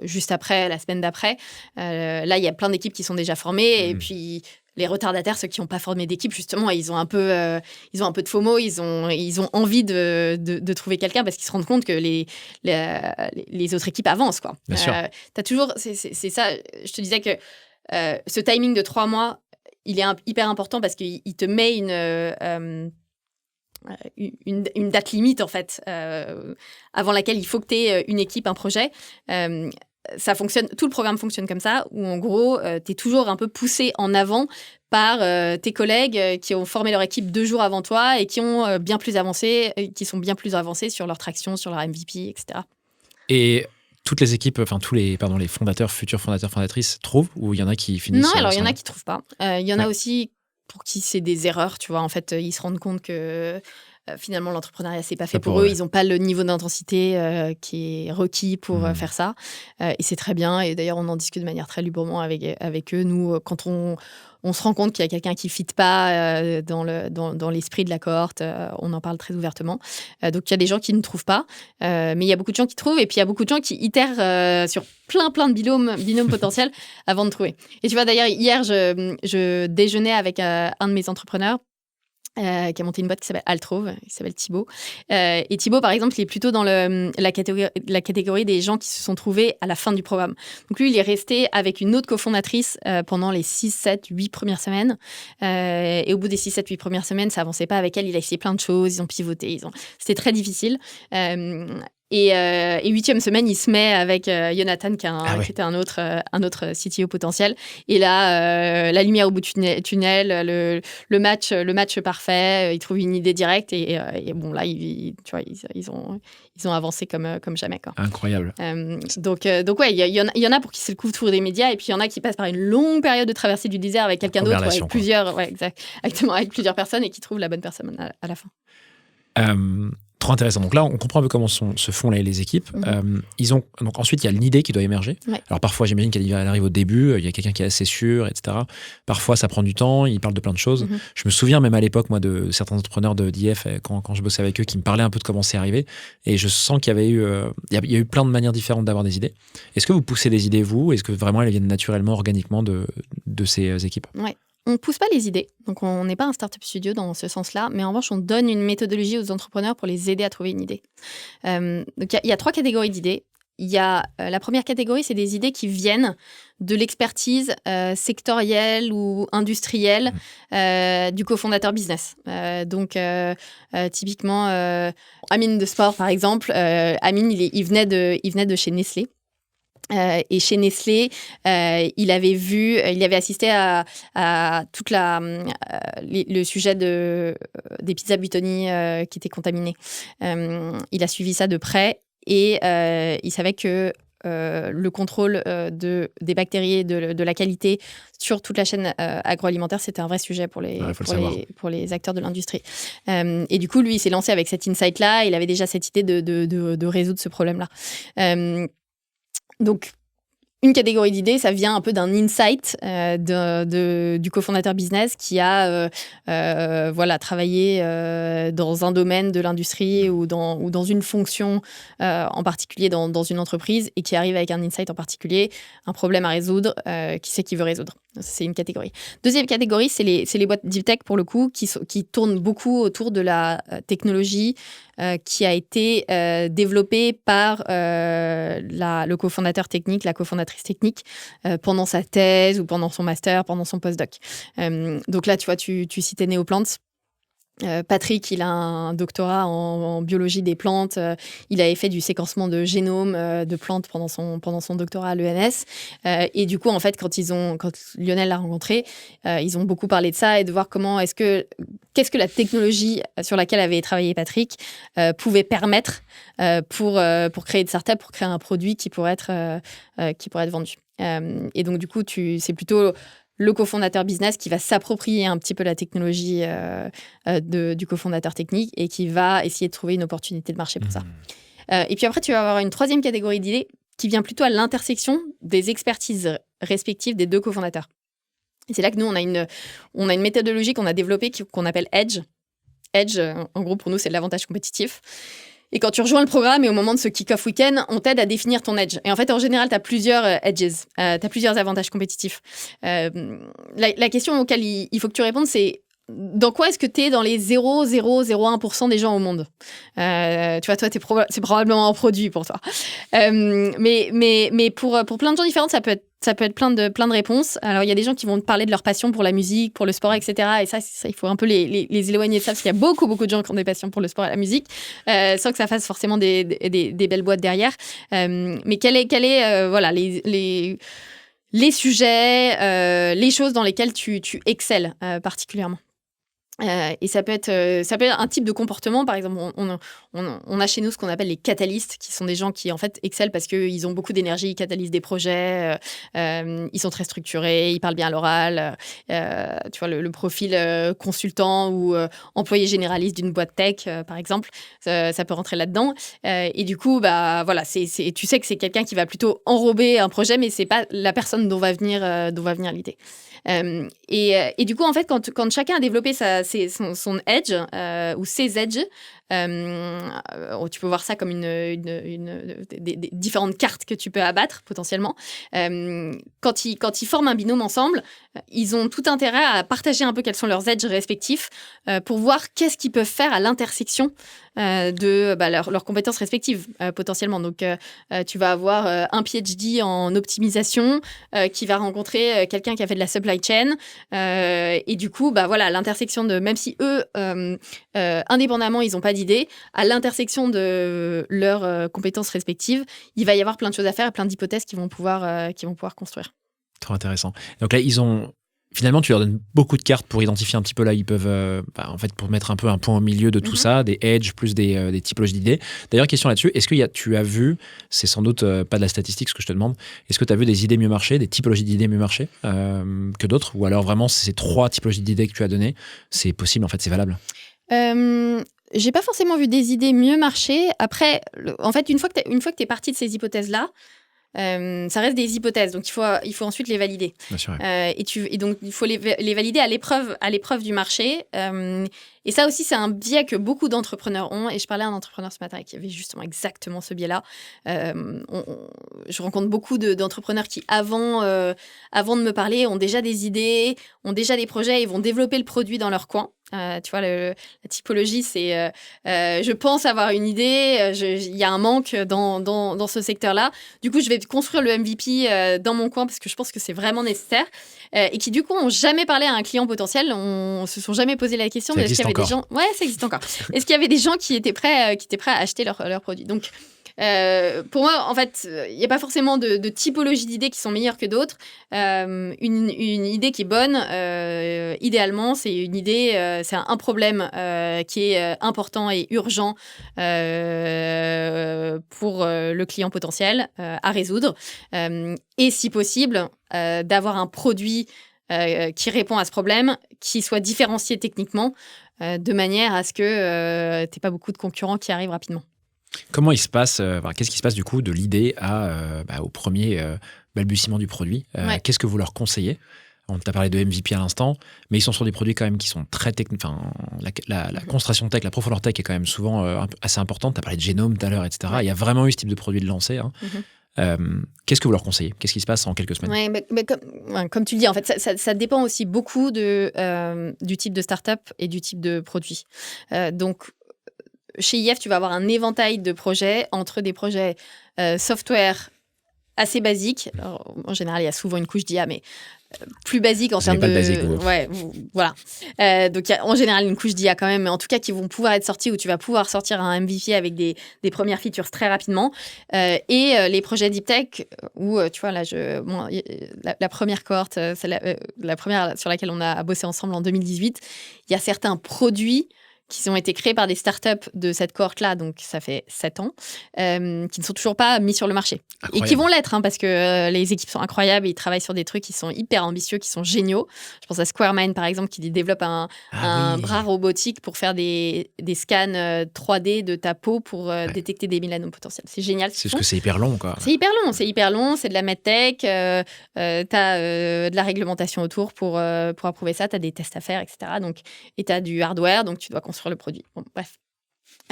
juste après, la semaine d'après, là, il y a plein d'équipes qui sont déjà formées. Et puis, les retardataires, ceux qui n'ont pas formé d'équipe, justement, ils ont un peu de FOMO, ils ont envie de trouver quelqu'un parce qu'ils se rendent compte que les autres équipes avancent, quoi. Bien sûr. T'as toujours, c'est ça, je te disais que ce timing de 3 mois, il est hyper important parce qu'il te met une date limite, en fait, avant laquelle il faut que tu aies une équipe, un projet. Ça fonctionne, tout le programme fonctionne comme ça, où en gros, tu es toujours un peu poussé en avant par tes collègues qui ont formé leur équipe 2 jours avant toi et qui ont bien plus avancé, qui sont bien plus avancés sur leur traction, sur leur MVP, etc. Et toutes les équipes, enfin les fondateurs, futurs fondateurs, fondatrices trouvent, ou il y en a qui finissent? Non, alors il y en a qui trouvent pas. Il y en a aussi pour qui c'est des erreurs, tu vois. En fait, ils se rendent compte que finalement, l'entrepreneuriat, c'est pas fait pour eux. Ils n'ont pas le niveau d'intensité qui est requis pour faire ça. Et c'est très bien. Et d'ailleurs, on en discute de manière très librement avec eux. Nous, quand on se rend compte qu'il y a quelqu'un qui ne fit pas dans l'esprit de la cohorte, on en parle très ouvertement. Donc, il y a des gens qui ne trouvent pas, mais il y a beaucoup de gens qui trouvent, et puis il y a beaucoup de gens qui itèrent sur plein de binômes potentiels avant de trouver. Et tu vois, d'ailleurs, hier, je déjeunais avec un de mes entrepreneurs qui a monté une boîte qui s'appelle Altrove, qui s'appelle Thibaut. Et Thibaut, par exemple, il est plutôt dans la catégorie des gens qui se sont trouvés à la fin du programme. Donc lui, il est resté avec une autre cofondatrice pendant les 6, 7, 8 premières semaines. Et au bout des 6, 7, 8 premières semaines, ça avançait pas avec elle. Il a essayé plein de choses, ils ont pivoté. C'était très difficile. Et 8e semaine, il se met avec Jonathan, qui était un autre CTO potentiel. Et là, la lumière au bout du tunnel, le match parfait, ils trouvent une idée directe. Et bon, là, ils ont avancé comme jamais, quoi. Incroyable. Donc ouais, il y en a pour qui c'est le coup de foudre des médias. Et puis, il y en a qui passent par une longue période de traversée du désert avec quelqu'un d'autre, avec plusieurs, exactement, avec plusieurs personnes, et qui trouvent la bonne personne à la fin. Trop intéressant. Donc là, on comprend un peu comment se font les équipes. Donc ensuite, il y a l'idée qui doit émerger. Ouais. Alors parfois, j'imagine qu'elle arrive au début, il y a quelqu'un qui est assez sûr, etc. Parfois, ça prend du temps, ils parlent de plein de choses. Je me souviens même à l'époque, moi, de certains entrepreneurs d'IF, quand je bossais avec eux, qui me parlaient un peu de comment c'est arrivé. Et je sens qu'il y avait eu plein de manières différentes d'avoir des idées. Est-ce que vous poussez des idées, vous ? Est-ce que vraiment elles viennent naturellement, organiquement de ces équipes ? Ouais. On ne pousse pas les idées, donc on n'est pas un startup studio dans ce sens-là, mais en revanche, on donne une méthodologie aux entrepreneurs pour les aider à trouver une idée. Donc il y a 3 catégories d'idées. Il y a la première catégorie, c'est des idées qui viennent de l'expertise sectorielle ou industrielle du cofondateur business. Donc typiquement, Amine de Sport, par exemple, Amine, il venait de chez Nestlé. Et chez Nestlé, il avait assisté à toute le sujet des pizzas Buitoni qui étaient contaminées. Il a suivi ça de près et il savait que le contrôle des bactéries et de la qualité sur toute la chaîne agroalimentaire, c'était un vrai sujet pour les acteurs de l'industrie. Et du coup, lui, il s'est lancé avec cet insight-là. Il avait déjà cette idée de résoudre ce problème-là. Donc, une catégorie d'idées, ça vient un peu d'un insight du cofondateur business qui a travaillé dans un domaine de l'industrie ou dans une fonction en particulier dans une entreprise et qui arrive avec un insight en particulier, un problème à résoudre, qui sait qu'il veut résoudre. C'est une catégorie. Deuxième catégorie, c'est les boîtes deep tech, pour le coup, qui tournent beaucoup autour de la technologie qui a été développée par le cofondateur technique, la cofondatrice technique, pendant sa thèse ou pendant son master, pendant son postdoc. Donc là, tu vois, tu citais Neoplant. Patrick, il a un doctorat en biologie des plantes. Il avait fait du séquencement de génome de plantes pendant son doctorat à l'ENS. Et du coup, en fait, quand Lionel l'a rencontré, ils ont beaucoup parlé de ça et de voir qu'est-ce que la technologie sur laquelle avait travaillé Patrick pouvait permettre pour créer une startup, pour créer un produit qui pourrait être vendu. Et donc, du coup, c'est plutôt le cofondateur business qui va s'approprier un petit peu la technologie du cofondateur technique et qui va essayer de trouver une opportunité de marché pour ça. Et puis après, tu vas avoir une troisième catégorie d'idées qui vient plutôt à l'intersection des expertises respectives des 2 cofondateurs. Et c'est là que nous, on a une méthodologie qu'on a développée qu'on appelle Edge. Edge, en gros, pour nous, c'est de l'avantage compétitif. Et quand tu rejoins le programme et au moment de ce kick-off week-end, on t'aide à définir ton edge. Et en fait, en général, tu as plusieurs edges, tu as plusieurs avantages compétitifs. La question auquel il faut que tu répondes, c'est dans quoi est-ce que tu es dans les 0,001% des gens au monde ? Tu vois, toi, c'est probablement un produit pour toi. Mais pour plein de gens différents, ça peut être plein de réponses. Alors, il y a des gens qui vont te parler de leur passion pour la musique, pour le sport, etc. Et ça il faut un peu les éloigner de ça, parce qu'il y a beaucoup de gens qui ont des passions pour le sport et la musique, sans que ça fasse forcément des belles boîtes derrière. Mais quel est voilà, les sujets, les choses dans lesquelles tu excelles particulièrement ? Et ça peut être un type de comportement. Par exemple, on a chez nous ce qu'on appelle les catalystes, qui sont des gens qui en fait excellent parce qu'ils ont beaucoup d'énergie, ils catalysent des projets, ils sont très structurés, ils parlent bien à l'oral. Tu vois, le profil consultant ou employé généraliste d'une boîte tech, par exemple, ça peut rentrer là-dedans. Et du coup, bah voilà, tu sais que c'est quelqu'un qui va plutôt enrober un projet, mais c'est pas la personne dont va venir l'idée. Et du coup, en fait, quand chacun a développé son edge ou ses edges, tu peux voir ça comme des différentes cartes que tu peux abattre potentiellement. Quand ils forment un binôme ensemble, ils ont tout intérêt à partager un peu quels sont leurs edges respectifs pour voir qu'est-ce qu'ils peuvent faire à l'intersection de leurs compétences respectives potentiellement. Donc, tu vas avoir un PhD en optimisation qui va rencontrer quelqu'un qui a fait de la supply chain. Et du coup, l'intersection de, même si eux, indépendamment, ils n'ont pas d'idée, à l'intersection de leurs compétences respectives, il va y avoir plein de choses à faire et plein d'hypothèses qu'ils vont pouvoir construire. Trop intéressant. Donc là, finalement, tu leur donnes beaucoup de cartes pour identifier un petit peu là, ils peuvent, en fait, pour mettre un peu un point au milieu de tout ça, des edges plus des typologies d'idées. D'ailleurs, question là-dessus, est-ce que tu as vu, c'est sans doute pas de la statistique ce que je te demande, est-ce que tu as vu des idées mieux marché, des typologies d'idées mieux marché que d'autres, ou alors vraiment ces 3 typologies d'idées que tu as données, c'est possible, en fait, c'est valable? J'ai pas forcément vu des idées mieux marcher. Après, en fait, une fois que tu es parti de ces hypothèses-là, ça reste des hypothèses, donc il faut ensuite les valider. Bien sûr, et donc il faut les valider à l'épreuve du marché. Et ça aussi, c'est un biais que beaucoup d'entrepreneurs ont. Et je parlais à un entrepreneur ce matin qui avait justement exactement ce biais-là. Je rencontre beaucoup d'entrepreneurs qui, avant de me parler, ont déjà des idées, ont déjà des projets et vont développer le produit dans leur coin. Tu vois, la typologie, c'est je pense avoir une idée, il y a un manque dans ce secteur-là. Du coup, je vais construire le MVP dans mon coin parce que je pense que c'est vraiment nécessaire. Et qui, du coup, n'ont jamais parlé à un client potentiel, se sont jamais posé la question de est-ce qu'il y avait des gens. Ouais, ça existe encore. Est-ce qu'il y avait des gens qui étaient prêts à acheter leurs produits. Donc, pour moi, en fait, il n'y a pas forcément de typologie d'idées qui sont meilleures que d'autres. Une idée qui est bonne, idéalement, c'est une idée, c'est un problème qui est important et urgent pour le client potentiel à résoudre. Et si possible, d'avoir un produit qui répond à ce problème, qui soit différencié techniquement, de manière à ce que tu n'aies pas beaucoup de concurrents qui arrivent rapidement. Comment il se passe, qu'est-ce qui se passe du coup de l'idée au premier balbutiement du produit Qu'est-ce que vous leur conseillez? On t'a parlé de MVP à l'instant, mais ils sont sur des produits quand même qui sont très techniques. Enfin, la concentration tech, la profondeur tech est quand même souvent assez importante. Tu as parlé de génome tout à l'heure, etc. Ouais. Il y a vraiment eu ce type de produit de lancer. Hein. Qu'est-ce que vous leur conseillez? Qu'est-ce qui se passe en quelques semaines? Comme tu le dis, en fait, ça dépend aussi beaucoup du type de start-up et du type de produit. Donc, chez IF, tu vas avoir un éventail de projets entre des projets software assez basiques. Alors, en général, il y a souvent une couche d'IA, mais plus basique en termes de... Basique, ouais, voilà. Donc, il y a en général une couche d'IA quand même, mais en tout cas, qui vont pouvoir être sortis, où tu vas pouvoir sortir un MVP avec des premières features très rapidement. Et les projets deep tech, où, tu vois, là, la première cohorte, c'est la première sur laquelle on a bossé ensemble en 2018, il y a certains produits qui ont été créés par des startups de cette cohorte-là, donc ça fait 7 ans, qui ne sont toujours pas mis sur le marché. Incroyable. Et qui vont l'être, parce que les équipes sont incroyables, et ils travaillent sur des trucs qui sont hyper ambitieux, qui sont géniaux. Je pense à SquareMind, par exemple, qui développe un bras robotique pour faire des scans 3D de ta peau pour détecter des mélanomes potentiels. C'est génial. C'est parce que c'est hyper long, quoi. C'est hyper long, c'est de la medtech, t'as de la réglementation autour pour approuver ça, t'as des tests à faire, etc. Et t'as du hardware, donc tu dois construire le produit. Bon, bref.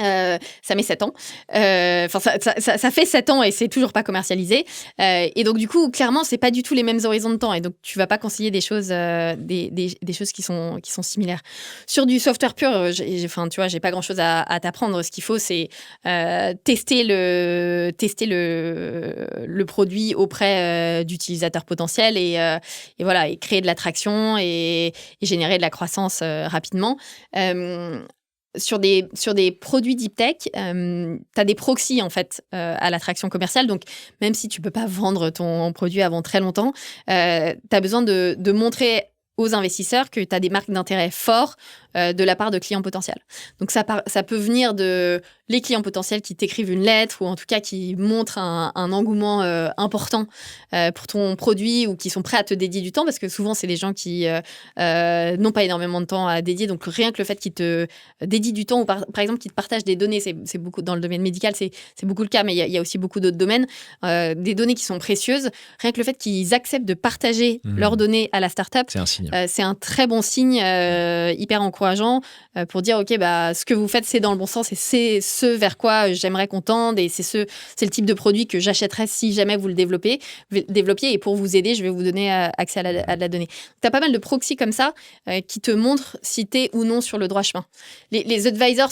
Ça met 7 ans. Ça fait 7 ans et c'est toujours pas commercialisé. Et donc, du coup, clairement, c'est pas du tout les mêmes horizons de temps. Et donc, tu vas pas conseiller des choses, des choses qui sont similaires. Sur du software pur, tu vois, j'ai pas grand chose à t'apprendre. Ce qu'il faut, c'est tester le produit auprès d'utilisateurs potentiels et voilà, et créer de l'attraction et générer de la croissance rapidement. Sur des produits deep tech, tu as des proxys en fait à l'attraction commerciale. Donc, même si tu peux pas vendre ton produit avant très longtemps, tu as besoin de montrer aux investisseurs que tu as des marques d'intérêt forts de la part de clients potentiels. Donc, ça peut venir de les clients potentiels qui t'écrivent une lettre ou en tout cas qui montrent un engouement important pour ton produit ou qui sont prêts à te dédier du temps parce que souvent, c'est des gens qui n'ont pas énormément de temps à dédier. Donc, rien que le fait qu'ils te dédient du temps ou par exemple qu'ils te partagent des données, c'est beaucoup dans le domaine médical, c'est beaucoup le cas, mais il y a aussi beaucoup d'autres domaines, des données qui sont précieuses. Rien que le fait qu'ils acceptent de partager leurs données à la startup, c'est un signe. C'est un très bon signe, hyper encourageant pour dire, OK, ce que vous faites, c'est dans le bon sens et c'est ce vers quoi j'aimerais qu'on tende et c'est le type de produit que j'achèterais si jamais vous le développiez et pour vous aider, je vais vous donner accès à la donnée. Tu as pas mal de proxys comme ça qui te montrent si tu es ou non sur le droit chemin. Les advisors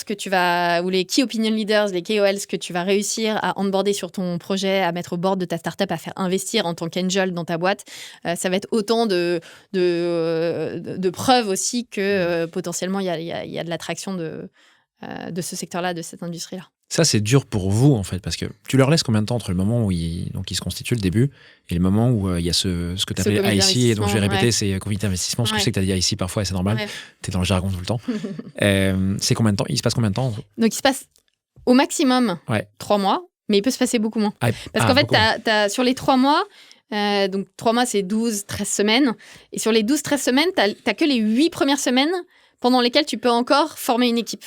ou les key opinion leaders, les KOLs que tu vas réussir à onboarder sur ton projet, à mettre au board de ta startup, à faire investir en tant qu'angel dans ta boîte, ça va être autant de preuves aussi que potentiellement il y a de l'attraction de ce secteur-là, de cette industrie-là. Ça, c'est dur pour vous, en fait, parce que tu leur laisses combien de temps entre le moment où ils se constituent, le début, et le moment où il y a ce que tu appelais IC, et donc je vais répéter, c'est comité d'investissement, parce que je sais que tu as dit IC parfois, et c'est normal, tu es dans le jargon tout le temps. C'est combien de temps? Il se passe combien de temps? Donc, il se passe au maximum 3 mois, mais il peut se passer beaucoup moins. Parce qu'en fait, t'as, sur les 3 mois, donc 3 mois, c'est 12-13 semaines, et sur les 12-13 semaines, t'as que les 8 premières semaines pendant lesquelles tu peux encore former une équipe.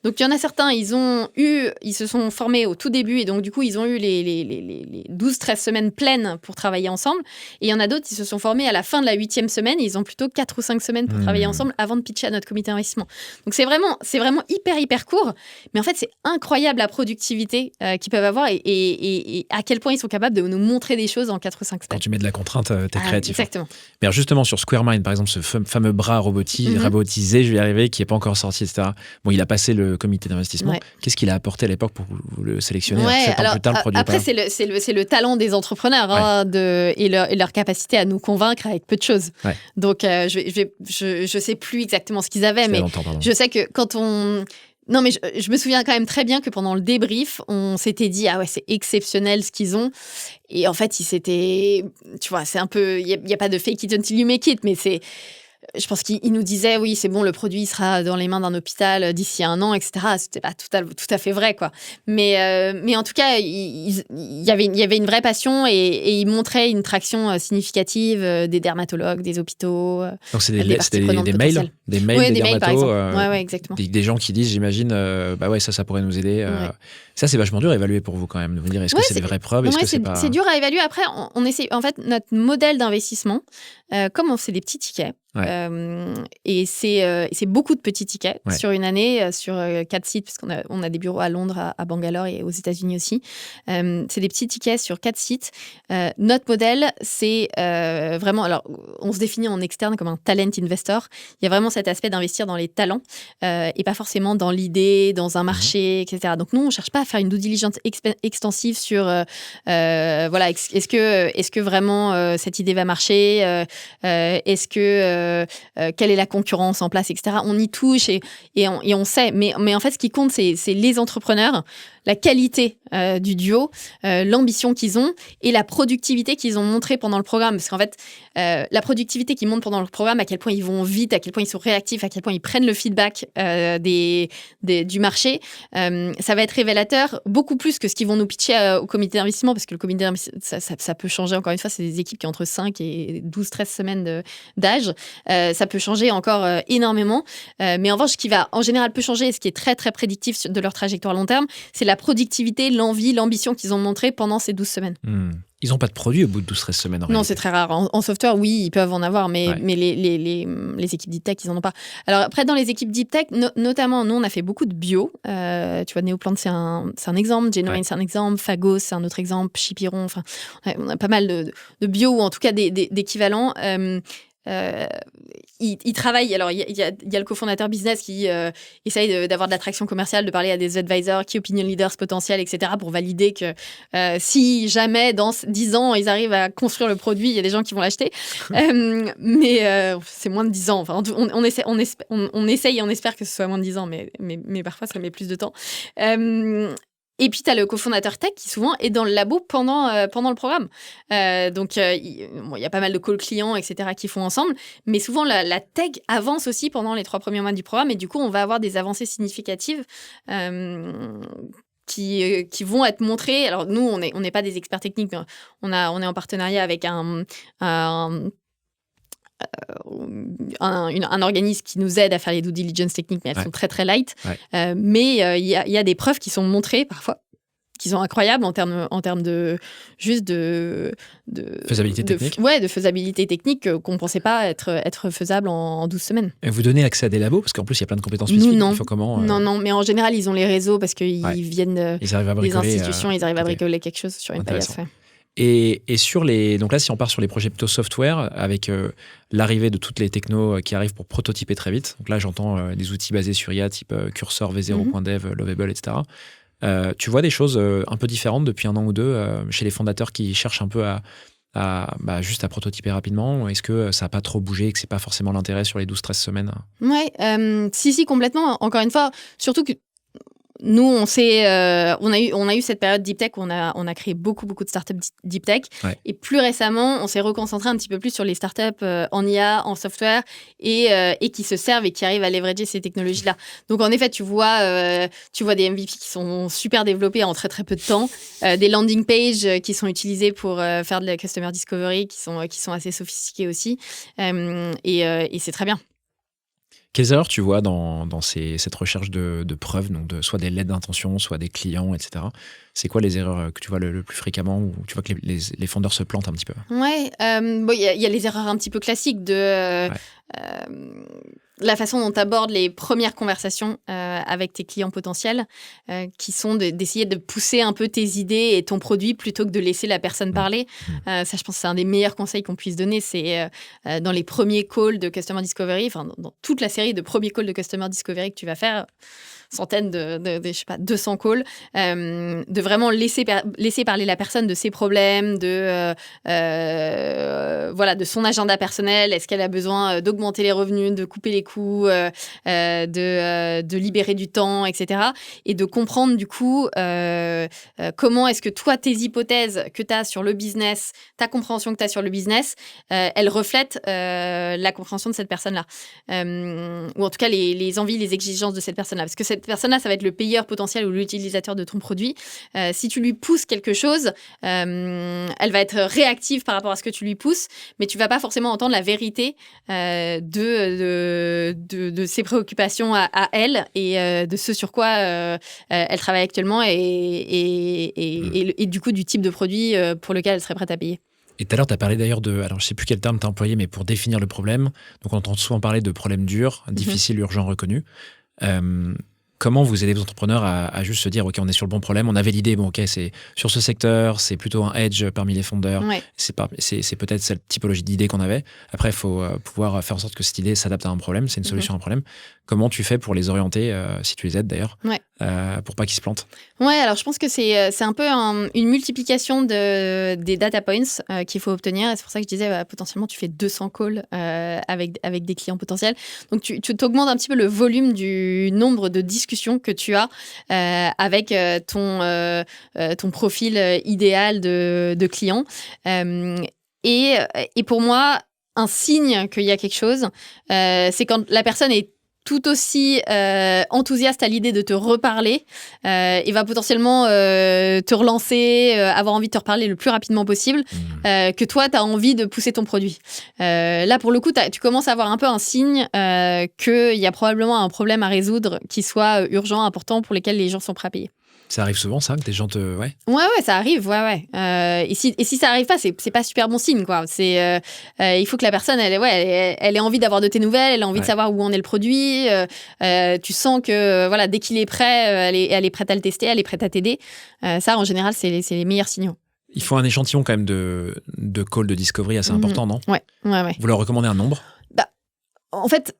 Donc, il y en a certains, ils se sont formés au tout début et donc, du coup, ils ont eu les 12-13 semaines pleines pour travailler ensemble. Et il y en a d'autres qui se sont formés à la fin de la 8e semaine et ils ont plutôt 4 ou 5 semaines pour travailler ensemble avant de pitcher à notre comité d'investissement. Donc, c'est vraiment hyper court. Mais en fait, c'est incroyable la productivité qu'ils peuvent avoir et à quel point ils sont capables de nous montrer des choses en 4 ou 5 semaines. Quand tu mets de la contrainte, t'es créatif. Exactement. Mais alors justement, sur SquareMind, par exemple, ce fameux bras robotisé, je vais y arriver, qui n'est pas encore sorti, etc. Bon, il a passé le comité d'investissement. Qu'est-ce qu'il a apporté à l'époque pour vous le sélectionner? 7 ans plus tard, le produit après, c'est le talent des entrepreneurs et leur capacité à nous convaincre avec peu de choses. Donc, je sais plus exactement ce qu'ils avaient, mais je sais que quand on... Non, mais je me souviens quand même très bien que pendant le débrief, on s'était dit « Ah ouais, c'est exceptionnel ce qu'ils ont ». Et en fait, tu vois, c'est un peu... Il n'y a pas de fake it until you make it, mais c'est... Je pense qu'il nous disait, oui, c'est bon, le produit sera dans les mains d'un hôpital d'ici 1 an, etc. C'était pas tout à fait vrai, quoi. Mais en tout cas, il y avait une vraie passion et il montrait une traction significative des dermatologues, des hôpitaux. Donc, c'est des mails des mails, par exemple. Exactement. Des gens qui disent, j'imagine, ça pourrait nous aider. Ça, c'est vachement dur à évaluer pour vous, quand même, de vous dire, est-ce que c'est des vraies preuves? C'est dur à évaluer. Après, on essaie, en fait, notre modèle d'investissement, comme on fait des petits tickets, et c'est beaucoup de petits tickets sur une année, sur 4 sites, parce qu'on a des bureaux à Londres, à Bangalore et aux États-Unis aussi. C'est des petits tickets sur 4 sites. Notre modèle, c'est vraiment... Alors, on se définit en externe comme un talent investor. Il y a vraiment cet aspect d'investir dans les talents et pas forcément dans l'idée, dans un marché, etc. Donc, nous, on ne cherche pas à faire une due diligence extensive sur est-ce que vraiment cette idée va marcher, est-ce que quelle est la concurrence en place, etc. On y touche et on sait. Mais en fait, ce qui compte, c'est les entrepreneurs, la qualité du duo, l'ambition qu'ils ont et la productivité qu'ils ont montrée pendant le programme. Parce qu'en fait, la productivité qu'ils montrent pendant le programme, à quel point ils vont vite, à quel point ils sont réactifs, à quel point ils prennent le feedback du marché, ça va être révélateur beaucoup plus que ce qu'ils vont nous pitcher au comité d'investissement, parce que le comité d'investissement, ça peut changer. Encore une fois, c'est des équipes qui ont entre 5 et 12-13 semaines d'âge. Ça peut changer encore énormément. Mais en revanche, ce qui va en général peu changer, et ce qui est très très prédictif de leur trajectoire long terme, c'est la productivité, l'envie, l'ambition qu'ils ont montré pendant ces 12 semaines. Ils n'ont pas de produit au bout de 12-13 semaines. Non, c'est très rare. En software, oui, ils peuvent en avoir, mais les équipes deep tech, ils n'en ont pas. Alors après, dans les équipes deep tech, notamment, nous, on a fait beaucoup de bio. Tu vois, Neoplant, c'est un exemple. Genuine, c'est un exemple. Fagos, c'est un autre exemple. Chipiron, enfin, on a pas mal de bio, ou en tout cas d'équivalents. Il travaille. Alors, il y a le cofondateur business qui essaye d'avoir de l'attraction commerciale, de parler à des advisors, key opinion leaders potentiels, etc., pour valider que si jamais, dans 10 ans, ils arrivent à construire le produit, il y a des gens qui vont l'acheter. Mais c'est moins de 10 ans. Enfin, on essaye et on espère que ce soit moins de 10 ans, mais parfois, ça met plus de temps. Et puis, tu as le cofondateur tech qui souvent est dans le labo pendant le programme. Donc, il y a pas mal de calls clients, etc., qui font ensemble. Mais souvent, la tech avance aussi pendant les 3 premiers mois du programme. Et du coup, on va avoir des avancées significatives qui vont être montrées. Alors, nous, on n'est pas des experts techniques. On est en partenariat avec un organisme qui nous aide à faire les due diligence techniques, mais elles sont très, très light. Ouais. Mais il y a des preuves qui sont montrées parfois, qui sont incroyables en termes de juste de faisabilité technique. De faisabilité technique qu'on ne pensait pas être faisable en 12 semaines. Et vous donnez accès à des labos parce qu'en plus il y a plein de compétences spécifiques. Non. Il faut comment, non, mais en général ils ont les réseaux parce qu'ils viennent des institutions, ils arrivent à bricoler quelque chose sur une paillasse. Et sur donc là, si on part sur les projets plutôt software, avec l'arrivée de toutes les technos qui arrivent pour prototyper très vite, donc là j'entends des outils basés sur IA type Cursor, V0.dev, Lovable, etc. Tu vois des choses un peu différentes depuis 1 an ou 2 chez les fondateurs qui cherchent un peu juste à prototyper rapidement? Est-ce que ça n'a pas trop bougé et que c'est pas forcément l'intérêt sur les 12-13 semaines? Ouais, si, complètement. Encore une fois, surtout que nous, on a eu cette période deep tech où on a créé beaucoup de startups deep tech. Ouais. Et plus récemment, on s'est reconcentré un petit peu plus sur les startups en IA, en software et qui se servent et qui arrivent à leverager ces technologies-là. Donc, en effet, tu vois des MVP qui sont super développés en très, très peu de temps, des landing pages qui sont utilisées pour faire de la customer discovery qui sont assez sophistiquées aussi. Et c'est très bien. Quelles erreurs tu vois dans cette recherche de preuves, donc soit des lettres d'intention, soit des clients, etc. C'est quoi les erreurs que tu vois le plus fréquemment, où tu vois que les fondeurs se plantent un petit peu? Ouais, y a les erreurs un petit peu classiques de la façon dont tu abordes les premières conversations avec tes clients potentiels, qui sont d'essayer de pousser un peu tes idées et ton produit plutôt que de laisser la personne parler. Ça, je pense que c'est un des meilleurs conseils qu'on puisse donner. C'est dans les premiers calls de Customer Discovery, enfin dans toute la série de premiers calls de Customer Discovery que tu vas faire, centaines je sais pas, 200 calls, de vraiment laisser parler la personne de ses problèmes, de son agenda personnel. Est-ce qu'elle a besoin d'augmenter les revenus, de couper les coûts, de libérer du temps, etc. Et de comprendre du coup comment est-ce que toi, tes hypothèses que tu as sur le business, ta compréhension que tu as sur le business, elles reflètent la compréhension de cette personne-là. Ou en tout cas les envies, les exigences de cette personne-là. Parce que cette personne-là, ça va être le payeur potentiel ou l'utilisateur de ton produit. Si tu lui pousses quelque chose, elle va être réactive par rapport à ce que tu lui pousses, mais tu vas pas forcément entendre la vérité de ses préoccupations à elle et de ce sur quoi elle travaille actuellement et du coup du type de produit pour lequel elle serait prête à payer. Et tout à l'heure, tu as parlé d'ailleurs alors je ne sais plus quel terme tu as employé, mais pour définir le problème. Donc, on entend souvent parler de problème dur, difficile, urgent, reconnu. Comment vous aidez vos entrepreneurs à juste se dire, OK, on est sur le bon problème, on avait l'idée, bon, OK, c'est sur ce secteur, c'est plutôt un edge parmi les fondeurs, ouais. C'est peut-être cette typologie d'idée qu'on avait. Après, il faut pouvoir faire en sorte que cette idée s'adapte à un problème, c'est une solution à un problème. Comment tu fais pour les orienter, si tu les aides d'ailleurs, pour pas qu'ils se plantent? Ouais, alors je pense que c'est un peu une multiplication des data points qu'il faut obtenir. Et c'est pour ça que je disais, potentiellement, tu fais 200 calls avec des clients potentiels. Donc, tu t'augmentes un petit peu le volume du nombre de discussions que tu as avec ton profil idéal de client. Et pour moi, un signe qu'il y a quelque chose, c'est quand la personne est tout aussi enthousiaste à l'idée de te reparler et va potentiellement te relancer, avoir envie de te reparler le plus rapidement possible, que toi, tu as envie de pousser ton produit. Là, pour le coup, tu commences à avoir un peu un signe qu'il y a probablement un problème à résoudre qui soit urgent, important, pour lequel les gens sont prêts à payer. Ça arrive souvent, ça, que des gens te... Ouais, ça arrive, ouais. Et si ça arrive pas, c'est pas super bon signe, quoi. Il faut que la personne, elle ait envie d'avoir de tes nouvelles, elle a envie de savoir où en est le produit. Tu sens que, dès qu'il est prêt, elle est prête à le tester, elle est prête à t'aider. Ça, en général, c'est les meilleurs signaux. Il faut un échantillon, quand même, de call de discovery assez important, non ? Ouais. Vous leur recommandez un nombre ? En fait...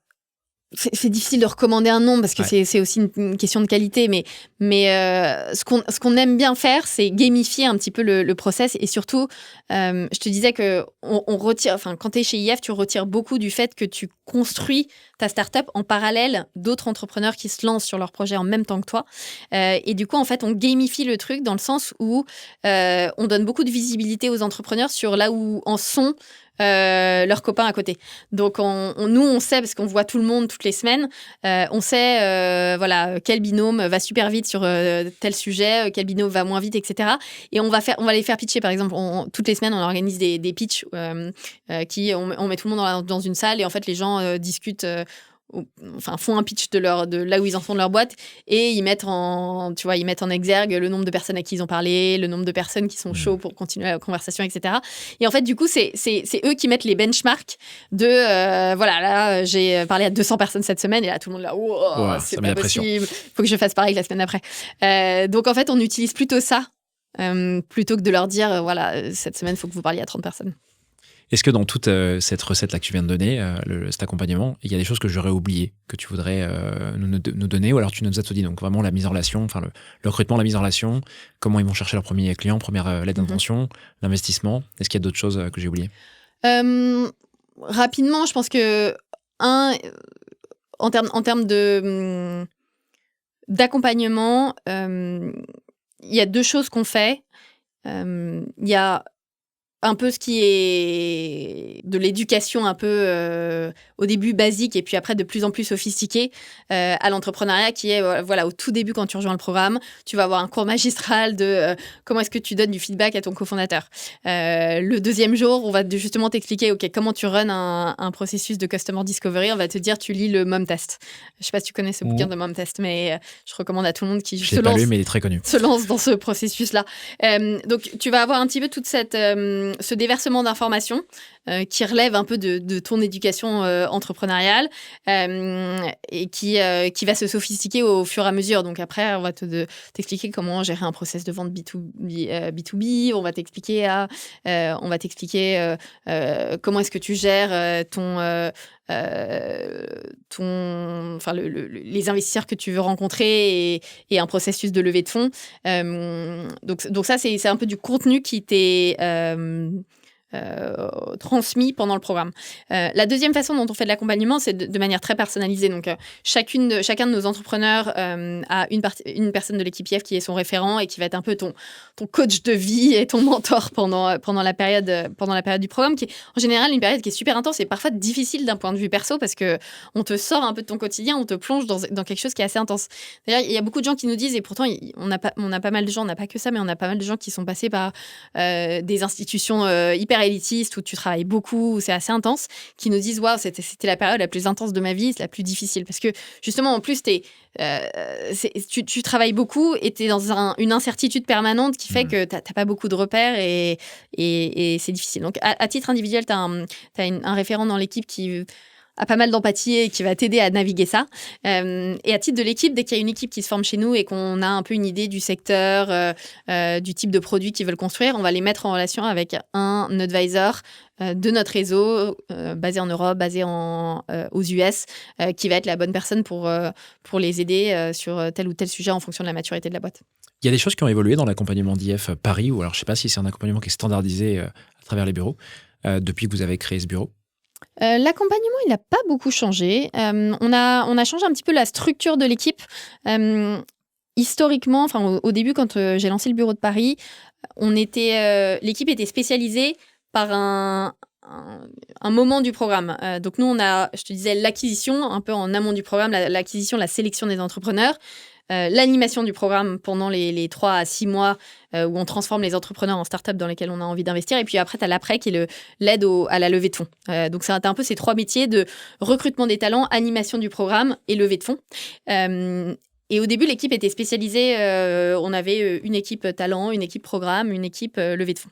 C'est difficile de recommander un nombre parce que c'est aussi une question de qualité, mais ce qu'on aime bien faire, c'est gamifier un petit peu le process et surtout, je te disais que on retire, enfin quand tu es chez IF, tu retires beaucoup du fait que tu construis ta startup en parallèle d'autres entrepreneurs qui se lancent sur leur projet en même temps que toi. Et du coup, en fait, on gamifie le truc dans le sens où on donne beaucoup de visibilité aux entrepreneurs sur là où en sont leurs copains à côté. Donc, nous, on sait, parce qu'on voit tout le monde toutes les semaines, on sait quel binôme va super vite sur tel sujet, quel binôme va moins vite, etc. Et on va les faire pitcher, par exemple. Toutes les semaines, on organise des pitchs on met tout le monde dans une salle et en fait, les gens discutent... font un pitch de là où ils en sont de leur boîte et ils mettent en exergue le nombre de personnes à qui ils ont parlé, le nombre de personnes qui sont chauds pour continuer la conversation, etc. Et en fait, du coup, c'est eux qui mettent les benchmarks de là, j'ai parlé à 200 personnes cette semaine et là, tout le monde là, c'est pas possible, il faut que je fasse pareil la semaine d'après. Donc, en fait, on utilise plutôt ça plutôt que de leur dire, cette semaine, il faut que vous parliez à 30 personnes. Est-ce que dans toute cette recette-là que tu viens de donner, cet accompagnement, il y a des choses que j'aurais oubliées, que tu voudrais nous donner, ou alors tu nous as tout dit, donc vraiment la mise en relation, le recrutement, la mise en relation, comment ils vont chercher leur premier client, première lettre d'intention, l'investissement. Est-ce qu'il y a d'autres choses que j'ai oubliées ? Rapidement, je pense que, en termes d'accompagnement, il y a 2 choses qu'on fait. Il y a un peu ce qui est de l'éducation un peu au début basique et puis après de plus en plus sophistiquée à l'entrepreneuriat qui est au tout début quand tu rejoins le programme, tu vas avoir un cours magistral de comment est-ce que tu donnes du feedback à ton cofondateur. Le deuxième jour, on va justement t'expliquer comment tu runs un processus de customer discovery. On va te dire tu lis le Mom Test. Je sais pas si tu connais ce bouquin de Mom Test, mais je recommande à tout le monde qui se lance dans ce processus-là. Donc tu vas avoir un petit peu toute ce déversement d'informations qui relève un peu de ton éducation entrepreneuriale et qui va se sophistiquer au fur et à mesure. Donc après, on va t'expliquer comment gérer un process de vente B2B, on va t'expliquer comment est-ce que tu gères les investisseurs que tu veux rencontrer et un processus de levée de fonds. Donc ça, c'est un peu du contenu qui t'est transmis pendant le programme. La deuxième façon dont on fait de l'accompagnement, c'est de manière très personnalisée. Donc, chacun de nos entrepreneurs a une personne de l'équipe IF qui est son référent et qui va être un peu ton coach de vie et ton mentor pendant la période du programme, qui est en général une période qui est super intense et parfois difficile d'un point de vue perso parce que on te sort un peu de ton quotidien, on te plonge dans quelque chose qui est assez intense. D'ailleurs, il y a beaucoup de gens qui nous disent, et pourtant on a pas mal de gens, on n'a pas que ça, mais on a pas mal de gens qui sont passés par des institutions hyper élitistes où tu travailles beaucoup, où c'est assez intense, qui nous disent waouh, c'était la période la plus intense de ma vie, c'est la plus difficile parce que justement en plus tu travailles beaucoup et tu es dans une incertitude permanente qui fait que tu n'as pas beaucoup de repères et c'est difficile. Donc à titre individuel, tu as un référent dans l'équipe qui a pas mal d'empathie et qui va t'aider à naviguer ça. Et à titre de l'équipe, dès qu'il y a une équipe qui se forme chez nous et qu'on a un peu une idée du secteur, du type de produit qu'ils veulent construire, on va les mettre en relation avec un advisor de notre réseau, basé en Europe, basé aux US, qui va être la bonne personne pour les aider sur tel ou tel sujet en fonction de la maturité de la boîte. Il y a des choses qui ont évolué dans l'accompagnement d'IF Paris, ou alors je ne sais pas si c'est un accompagnement qui est standardisé à travers les bureaux, depuis que vous avez créé ce bureau. L'accompagnement, il n'a pas beaucoup changé. On a changé un petit peu la structure de l'équipe. Historiquement, au début, quand j'ai lancé le bureau de Paris, l'équipe était spécialisée par un moment du programme. Donc nous, on a, je te disais, l'acquisition, un peu en amont du programme, l'acquisition, la sélection des entrepreneurs. L'animation du programme pendant les 3 à 6 mois où on transforme les entrepreneurs en start-up dans lesquels on a envie d'investir. Et puis après, tu as l'après qui est l'aide à la levée de fonds. Donc, c'est un peu ces 3 métiers de recrutement des talents, animation du programme et levée de fonds. Et au début, l'équipe était spécialisée. On avait une équipe talent, une équipe programme, une équipe levée de fonds.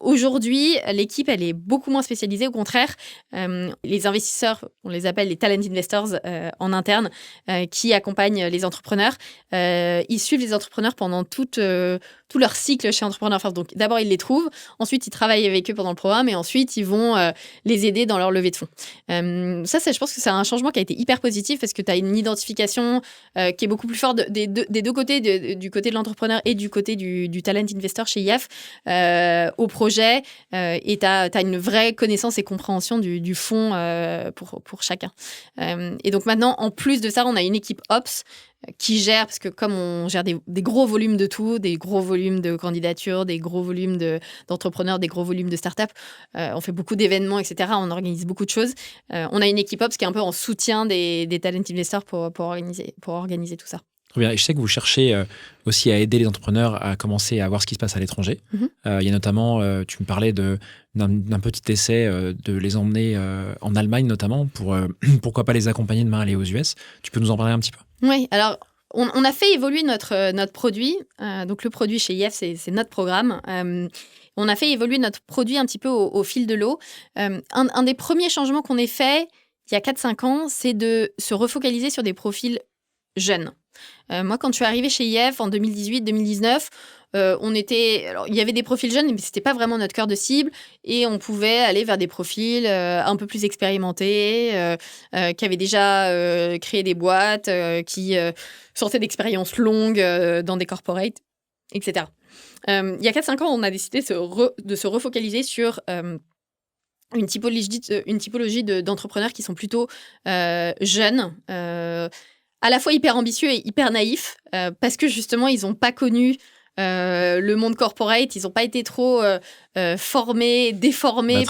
Aujourd'hui, l'équipe, elle est beaucoup moins spécialisée. Au contraire, les investisseurs, on les appelle les talent investors en interne, qui accompagnent les entrepreneurs. Ils suivent les entrepreneurs pendant tout leur cycle chez Entrepreneur First. Donc, d'abord, ils les trouvent. Ensuite, ils travaillent avec eux pendant le programme. Et ensuite, ils vont les aider dans leur levée de fonds. Ça, je pense que c'est un changement qui a été hyper positif parce que tu as une identification qui est beaucoup plus fort des deux côtés, du côté de l'entrepreneur et du côté du talent investor chez IF, au projet, et tu as une vraie connaissance et compréhension du fond pour chacun. Et donc maintenant, en plus de ça, on a une équipe Ops qui gère, parce que comme on gère des gros volumes de tout, des gros volumes de candidatures, des gros volumes d'entrepreneurs, des gros volumes de startups, on fait beaucoup d'événements, etc. On organise beaucoup de choses. On a une équipe Ops qui est un peu en soutien des talent investors pour organiser tout ça. Très bien. Et je sais que vous cherchez aussi à aider les entrepreneurs à commencer à voir ce qui se passe à l'étranger. Il y a notamment, tu me parlais d'un petit essai de les emmener en Allemagne notamment, pour pourquoi pas les accompagner demain à aller aux US. Tu peux nous en parler un petit peu? Oui, alors on a fait évoluer notre produit. Donc le produit chez IF, c'est notre programme. On a fait évoluer notre produit un petit peu au fil de l'eau. Un des premiers changements qu'on ait fait il y a 4-5 ans, c'est de se refocaliser sur des profils jeunes. Moi, quand je suis arrivée chez IF en 2018-2019, il y avait des profils jeunes, mais c'était pas vraiment notre cœur de cible, et on pouvait aller vers des profils un peu plus expérimentés, qui avaient déjà créé des boîtes, qui sortaient d'expériences longues dans des corporates, etc. Il y a 4-5 ans, on a décidé de se refocaliser sur une typologie d'entrepreneurs qui sont plutôt jeunes, à la fois hyper ambitieux et hyper naïfs, parce que justement, ils n'ont pas connu le monde corporate, ils n'ont pas été trop formés, déformés,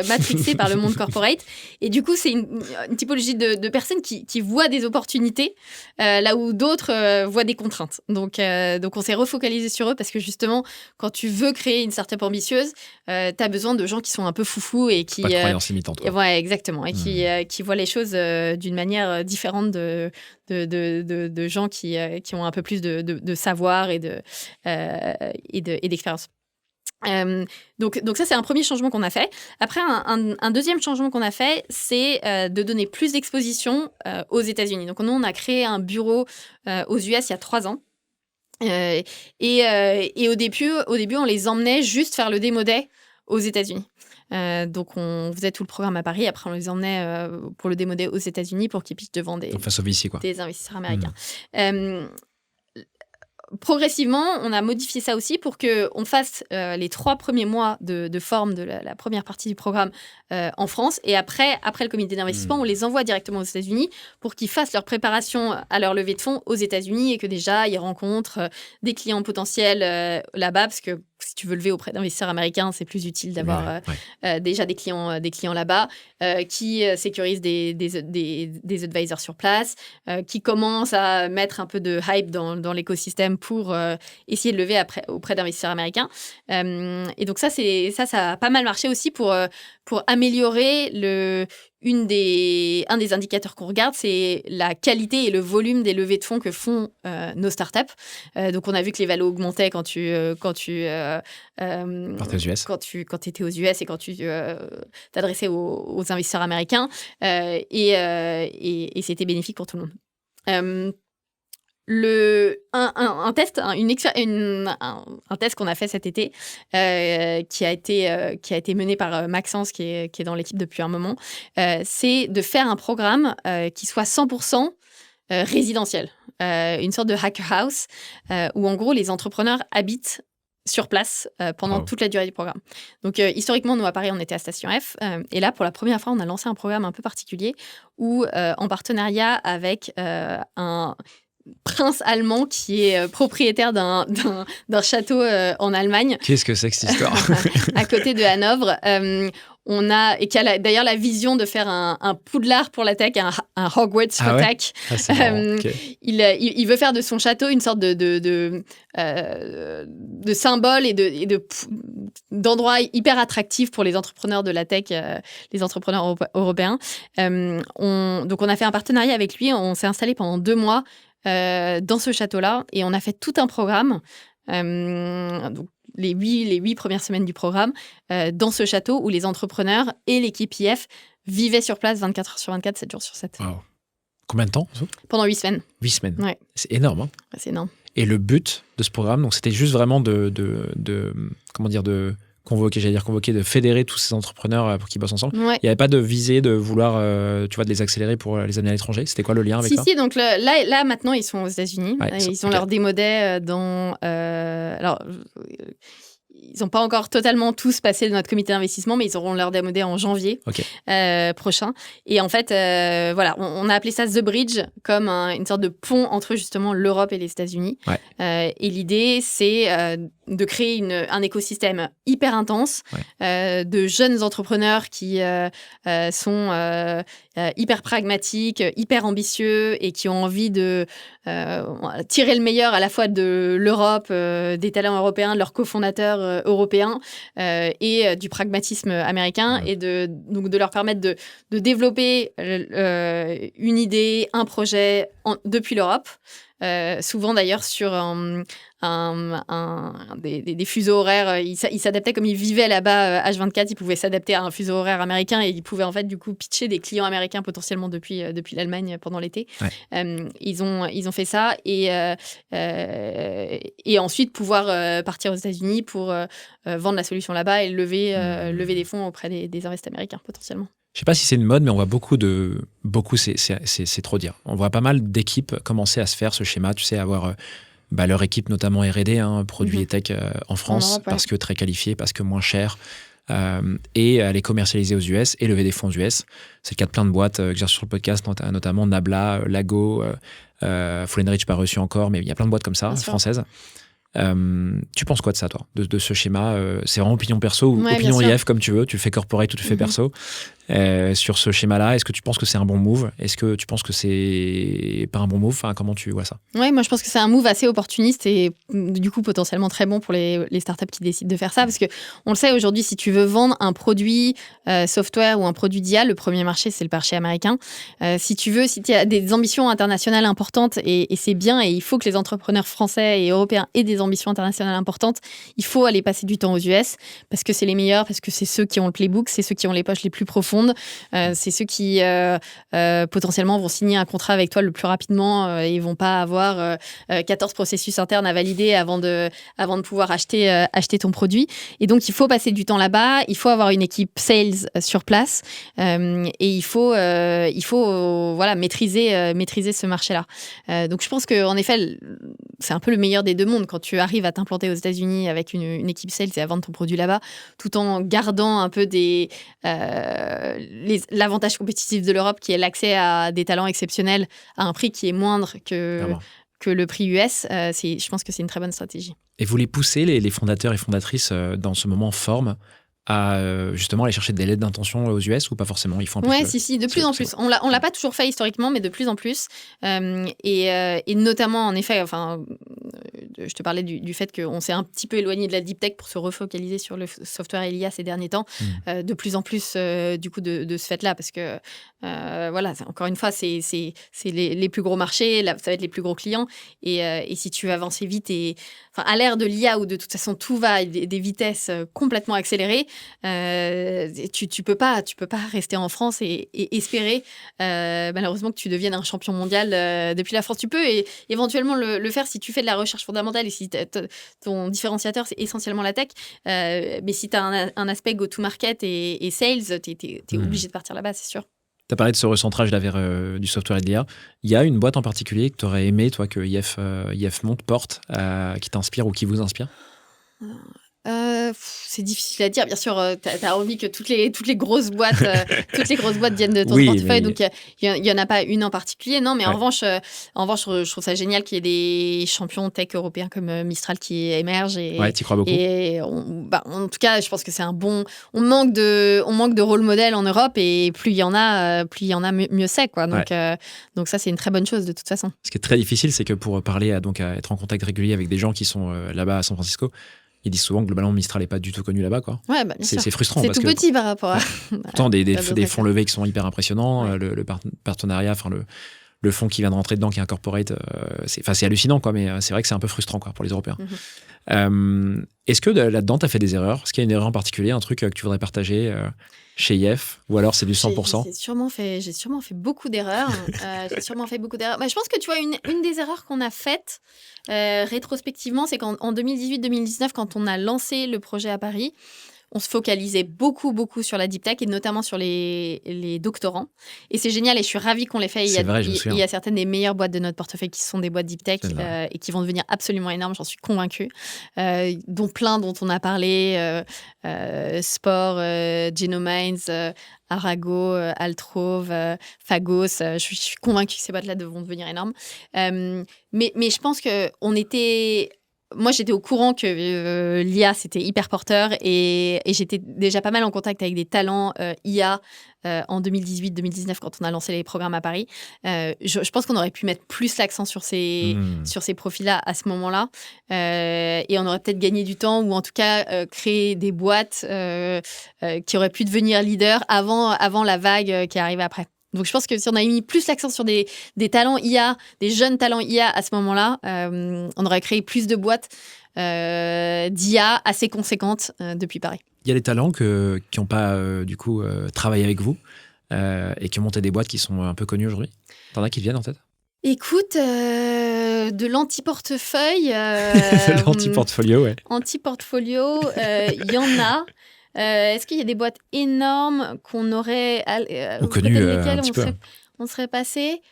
matrixés par le monde corporate. Et du coup, c'est une typologie de personnes qui voient des opportunités là où d'autres voient des contraintes. Donc, on s'est refocalisé sur eux parce que justement, quand tu veux créer une startup ambitieuse, tu as besoin de gens qui sont un peu foufous et qui... Pas de croyances limitantes. Ouais, exactement. Et qui voient les choses d'une manière différente de gens qui ont un peu plus de savoir et d'expérience. Donc ça, c'est un premier changement qu'on a fait. Après, un deuxième changement qu'on a fait, c'est de donner plus d'exposition aux États-Unis. Donc nous, on a créé un bureau aux US il y a 3 ans. Et au début, on les emmenait juste faire le démo day aux États-Unis. Donc on faisait tout le programme à Paris. Après, on les emmenait pour le démo day aux États-Unis pour qu'ils pitchent devant des investisseurs américains. Progressivement, on a modifié ça aussi pour qu'on fasse les 3 premiers mois de forme de la première partie du programme en France. Et après le comité d'investissement, on les envoie directement aux États-Unis pour qu'ils fassent leur préparation à leur levée de fonds aux États-Unis et que déjà, ils rencontrent des clients potentiels là-bas. Parce que si tu veux lever auprès d'investisseurs américains, c'est plus utile d'avoir déjà des clients là-bas qui sécurisent des advisors sur place, qui commencent à mettre un peu de hype dans l'écosystème pour essayer de lever auprès d'investisseurs américains. Et donc ça a pas mal marché aussi pour améliorer un des indicateurs qu'on regarde, c'est la qualité et le volume des levées de fonds que font nos startups. Donc, on a vu que les valos augmentaient quand tu étais aux US et quand tu t'adressais aux investisseurs américains. Et c'était bénéfique pour tout le monde. Un test qu'on a fait cet été, qui a été mené par Maxence, qui est dans l'équipe depuis un moment, c'est de faire un programme qui soit 100% résidentiel, une sorte de hacker house, où en gros les entrepreneurs habitent sur place pendant toute la durée du programme. Donc, historiquement, nous, à Paris, on était à Station F. Et là, pour la première fois, on a lancé un programme un peu particulier où, en partenariat avec un prince allemand qui est propriétaire d'un château en Allemagne. Qu'est-ce que c'est que cette histoire? À côté de Hanovre. Et qui a d'ailleurs la vision de faire un Poudlard pour la tech, un Hogwarts for tech. Okay. Il veut faire de son château une sorte de symbole et d'endroit hyper attractif pour les entrepreneurs de la tech, les entrepreneurs européens. Donc on a fait un partenariat avec lui, on s'est installé pendant 2 mois dans ce château-là, et on a fait tout un programme, donc les 8 premières semaines du programme, dans ce château où les entrepreneurs et l'équipe IF vivaient sur place 24 heures sur 24, 7 jours sur 7. Wow. Combien de temps? Pendant 8 semaines. 8 semaines. Ouais. C'est énorme. Hein. C'est énorme. Et le but de ce programme, donc c'était juste vraiment de convoquer, de fédérer tous ces entrepreneurs pour qu'ils bossent ensemble. Ouais. Il n'y avait pas de visée de vouloir, tu vois, de les accélérer pour les amener à l'étranger. C'était quoi le lien avec ça? Si, donc là, maintenant, ils sont aux États-Unis. Ouais, Ils ont leur démo day dans... alors, ils n'ont pas encore totalement tous passé de notre comité d'investissement, mais ils auront leur démo day en janvier prochain. Et en fait, voilà, on a appelé ça The Bridge, comme une sorte de pont entre justement l'Europe et les États-Unis. Ouais. Et l'idée, c'est de créer un écosystème hyper intense de jeunes entrepreneurs qui sont hyper pragmatiques, hyper ambitieux et qui ont envie de tirer le meilleur à la fois de l'Europe, des talents européens, de leurs cofondateurs européens et du pragmatisme américain et donc de leur permettre de développer une idée, un projet depuis l'Europe. Souvent d'ailleurs sur des fuseaux horaires, ils s'adaptaient comme ils vivaient là-bas H24, ils pouvaient s'adapter à un fuseau horaire américain et ils pouvaient en fait du coup pitcher des clients américains potentiellement depuis l'Allemagne pendant l'été. Ils ont fait ça et ensuite pouvoir partir aux États-Unis pour vendre la solution là-bas et lever des fonds auprès des investisseurs américains potentiellement. Je sais pas si c'est une mode, mais on voit beaucoup, c'est trop dire. On voit pas mal d'équipes commencer à se faire ce schéma, tu sais, avoir leur équipe notamment R&D, produits et tech en France, parce que très qualifiés, parce que moins cher, et à les commercialiser aux US et lever des fonds aux US. C'est le cas de plein de boîtes que j'ai sur le podcast, notamment Nabla, Lago, Full & Rich pas reçu encore, mais il y a plein de boîtes comme ça, françaises. Tu penses quoi de ça, toi, de ce schéma? C'est vraiment opinion perso ou opinion IF, comme tu veux, tu le fais corporate ou tu le fais perso. Sur ce schéma-là, est-ce que tu penses que c'est un bon move? Est-ce que tu penses que c'est pas un bon move? Enfin, comment tu vois ça? Oui, moi je pense que c'est un move assez opportuniste et du coup potentiellement très bon pour les startups qui décident de faire ça, parce que on le sait aujourd'hui, si tu veux vendre un produit software ou un produit d'IA, le premier marché c'est le marché américain. Si tu as des ambitions internationales importantes et c'est bien, et il faut que les entrepreneurs français et européens aient des ambitions internationales importantes, il faut aller passer du temps aux US parce que c'est les meilleurs, parce que c'est ceux qui ont le playbook, c'est ceux qui ont les poches les plus profondes. C'est ceux qui potentiellement vont signer un contrat avec toi le plus rapidement et vont pas avoir 14 processus internes à valider avant de pouvoir acheter ton produit. Et donc, il faut passer du temps là-bas, il faut avoir une équipe sales sur place et il faut maîtriser ce marché-là. Donc, je pense qu'en effet, c'est un peu le meilleur des deux mondes quand tu arrives à t'implanter aux États-Unis avec une équipe sales et à vendre ton produit là-bas, tout en gardant un peu l'avantage compétitif de l'Europe qui est l'accès à des talents exceptionnels à un prix qui est moindre que le prix US. Je pense que c'est une très bonne stratégie. Et vous les poussez, les fondateurs et fondatrices, dans ce moment forme, à justement aller chercher des lettres d'intention aux US ou pas forcément? Ils font un peu de plus en plus. On l'a pas toujours fait historiquement, mais de plus en plus. Et notamment, en effet, je te parlais du fait qu'on s'est un petit peu éloigné de la deep tech pour se refocaliser sur le software et l'IA ces derniers temps. De plus en plus, du coup, de ce fait-là, parce que, encore une fois, c'est les plus gros marchés, ça va être les plus gros clients. Et si tu veux avancer vite, à l'ère de l'IA où de toute façon tout va à des vitesses complètement accélérées, tu peux pas rester en France et espérer malheureusement que tu deviennes un champion mondial depuis la France. Tu peux éventuellement le faire si tu fais de la recherche fondamentale et si ton différenciateur c'est essentiellement la tech, mais si tu as un aspect go-to-market et sales, tu es obligé de partir là-bas, c'est sûr. Tu as parlé de ce recentrage-là vers du software et de l'IA. Il y a une boîte en particulier que tu aurais aimé, toi, que IF monte, porte, qui t'inspire ou qui vous inspire? C'est difficile à dire. Bien sûr, tu as envie que toutes les grosses boîtes viennent de ton portefeuille. Donc, il y en a pas une en particulier. Non, mais en revanche, je trouve ça génial qu'il y ait des champions tech européens comme Mistral qui émergent. Tu y crois beaucoup. Et en tout cas, je pense que c'est un bon. On manque de rôle modèle en Europe et plus il y en a, mieux c'est, quoi. Donc ça, c'est une très bonne chose de toute façon. Ce qui est très difficile, c'est que pour parler, à être en contact régulier avec des gens qui sont là-bas à San Francisco, ils disent souvent que globalement Mistral n'est pas du tout connu là-bas, quoi. Ouais, bien sûr. C'est frustrant. C'est tout petit par rapport à. Pourtant, des fonds levés qui sont hyper impressionnants, le partenariat, le fonds qui vient de rentrer dedans, qui est un corporate, c'est hallucinant, quoi, mais c'est vrai que c'est un peu frustrant, quoi, pour les Européens. Est-ce que là-dedans, tu as fait des erreurs? Est-ce qu'il y a une erreur en particulier, un truc que tu voudrais partager chez IF, ou alors c'est du 100%? J'ai sûrement fait beaucoup d'erreurs. Je pense que tu vois, une des erreurs qu'on a faites rétrospectivement, c'est qu'en 2018-2019, quand on a lancé le projet à Paris, on se focalisait beaucoup sur la deep tech et notamment sur les doctorants. Et c'est génial et je suis ravie qu'on l'ait fait. C'est vrai, je me Il souviens. y a certaines des meilleures boîtes de notre portefeuille qui sont des boîtes deep tech et qui vont devenir absolument énormes, j'en suis convaincue. Dont plein dont on a parlé, Sport, Genomind, Arago, Altrove, Phagos. Je suis convaincue que ces boîtes-là vont devenir énormes. Mais je pense qu'on était... Moi, j'étais au courant que l'IA, c'était hyper porteur et j'étais déjà pas mal en contact avec des talents IA en 2018-2019 quand on a lancé les programmes à Paris. Je pense qu'on aurait pu mettre plus l'accent sur ces profils-là à ce moment-là et on aurait peut-être gagné du temps ou en tout cas créé des boîtes qui auraient pu devenir leaders avant la vague qui est arrivée après. Donc, je pense que si on avait mis plus l'accent sur des talents IA, des jeunes talents IA à ce moment-là, on aurait créé plus de boîtes d'IA assez conséquentes depuis Paris. Il y a des talents qui n'ont pas, travaillé avec vous et qui ont monté des boîtes qui sont un peu connues aujourd'hui. T'en as qui te viennent en tête? Écoute, de l'anti-portefeuille... L'anti-portfolio, ouais. Anti-portfolio, il y en a. Est-ce qu'il y a des boîtes énormes qu'on aurait... ou connues lesquelles un petit peu. On serait passé?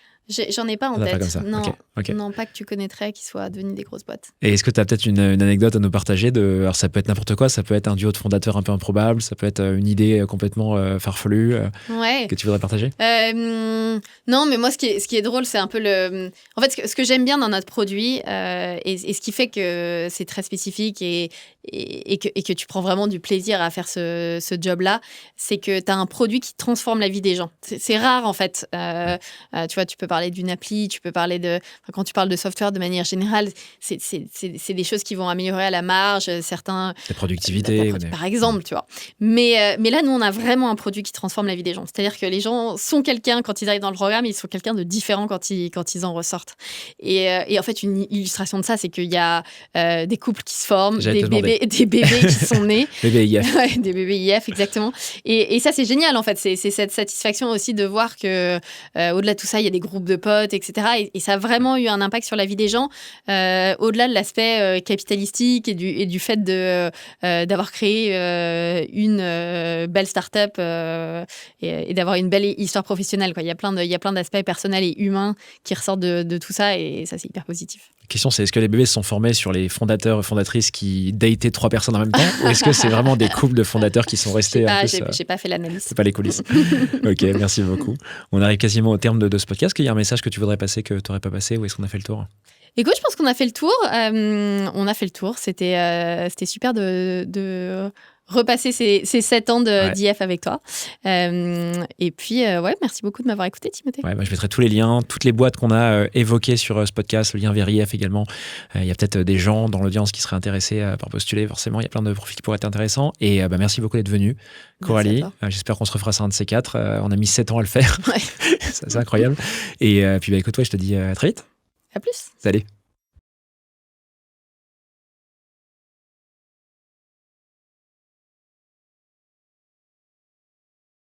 J'en ai pas en tête. Pas comme ça. Non, Okay. non, pas que tu connaîtrais qui soient devenus des grosses boîtes. Et est-ce que tu as peut-être une anecdote à nous partager alors ça peut être n'importe quoi, ça peut être un duo de fondateurs un peu improbable, ça peut être une idée complètement farfelue que tu voudrais partager? Non, mais moi, ce qui est drôle, c'est un peu le... En fait, ce que j'aime bien dans notre produit et ce qui fait que c'est très spécifique et que tu prends vraiment du plaisir à faire ce job-là, c'est que tu as un produit qui transforme la vie des gens. C'est rare, en fait. Tu vois, tu peux parler d'une appli, tu peux parler quand tu parles de software de manière générale, c'est des choses qui vont améliorer à la marge, certains... La productivité. Par exemple, tu vois. Mais là, nous, on a vraiment un produit qui transforme la vie des gens. C'est-à-dire que les gens sont quelqu'un quand ils arrivent dans le programme, ils sont quelqu'un de différent quand ils en ressortent. Et en fait, une illustration de ça, c'est qu'il y a des couples qui se forment, des bébés qui sont nés. Bébés IF. Ouais, des bébés IF, exactement. Et ça, c'est génial, en fait. C'est cette satisfaction aussi de voir que, au-delà de tout ça, il y a des groupes de potes, etc. Et ça a vraiment eu un impact sur la vie des gens, au-delà de l'aspect capitalistique et du fait d'avoir créé une belle start-up et d'avoir une belle histoire professionnelle, quoi. Il y a plein d'aspects personnels et humains qui ressortent de tout ça et ça, c'est hyper positif. La question, c'est est-ce que les bébés se sont formés sur les fondateurs et fondatrices qui dataient 3 personnes en même temps ou est-ce que c'est vraiment des couples de fondateurs qui sont restés j'ai pas fait l'analyse. C'est pas les coulisses. Ok, merci beaucoup. On arrive quasiment au terme de ce podcast. Est-ce qu'il y a un message que tu voudrais passer que tu n'aurais pas passé ou est-ce qu'on a fait le tour? Écoute, je pense qu'on a fait le tour. On a fait le tour. C'était super de repasser ces 7 ans d'IF avec toi. Et puis, merci beaucoup de m'avoir écouté, Timothée. Ouais, je mettrai tous les liens, toutes les boîtes qu'on a évoquées sur ce podcast, le lien vers IF également. Il y a peut-être des gens dans l'audience qui seraient intéressés par postuler, forcément. Il y a plein de profils qui pourraient être intéressants. Et merci beaucoup d'être venue, Coralie. J'espère qu'on se refera ça un de ces 4. On a mis 7 ans à le faire. Ouais. C'est incroyable. Et puis, écoute, je te dis à très vite. À plus. Salut.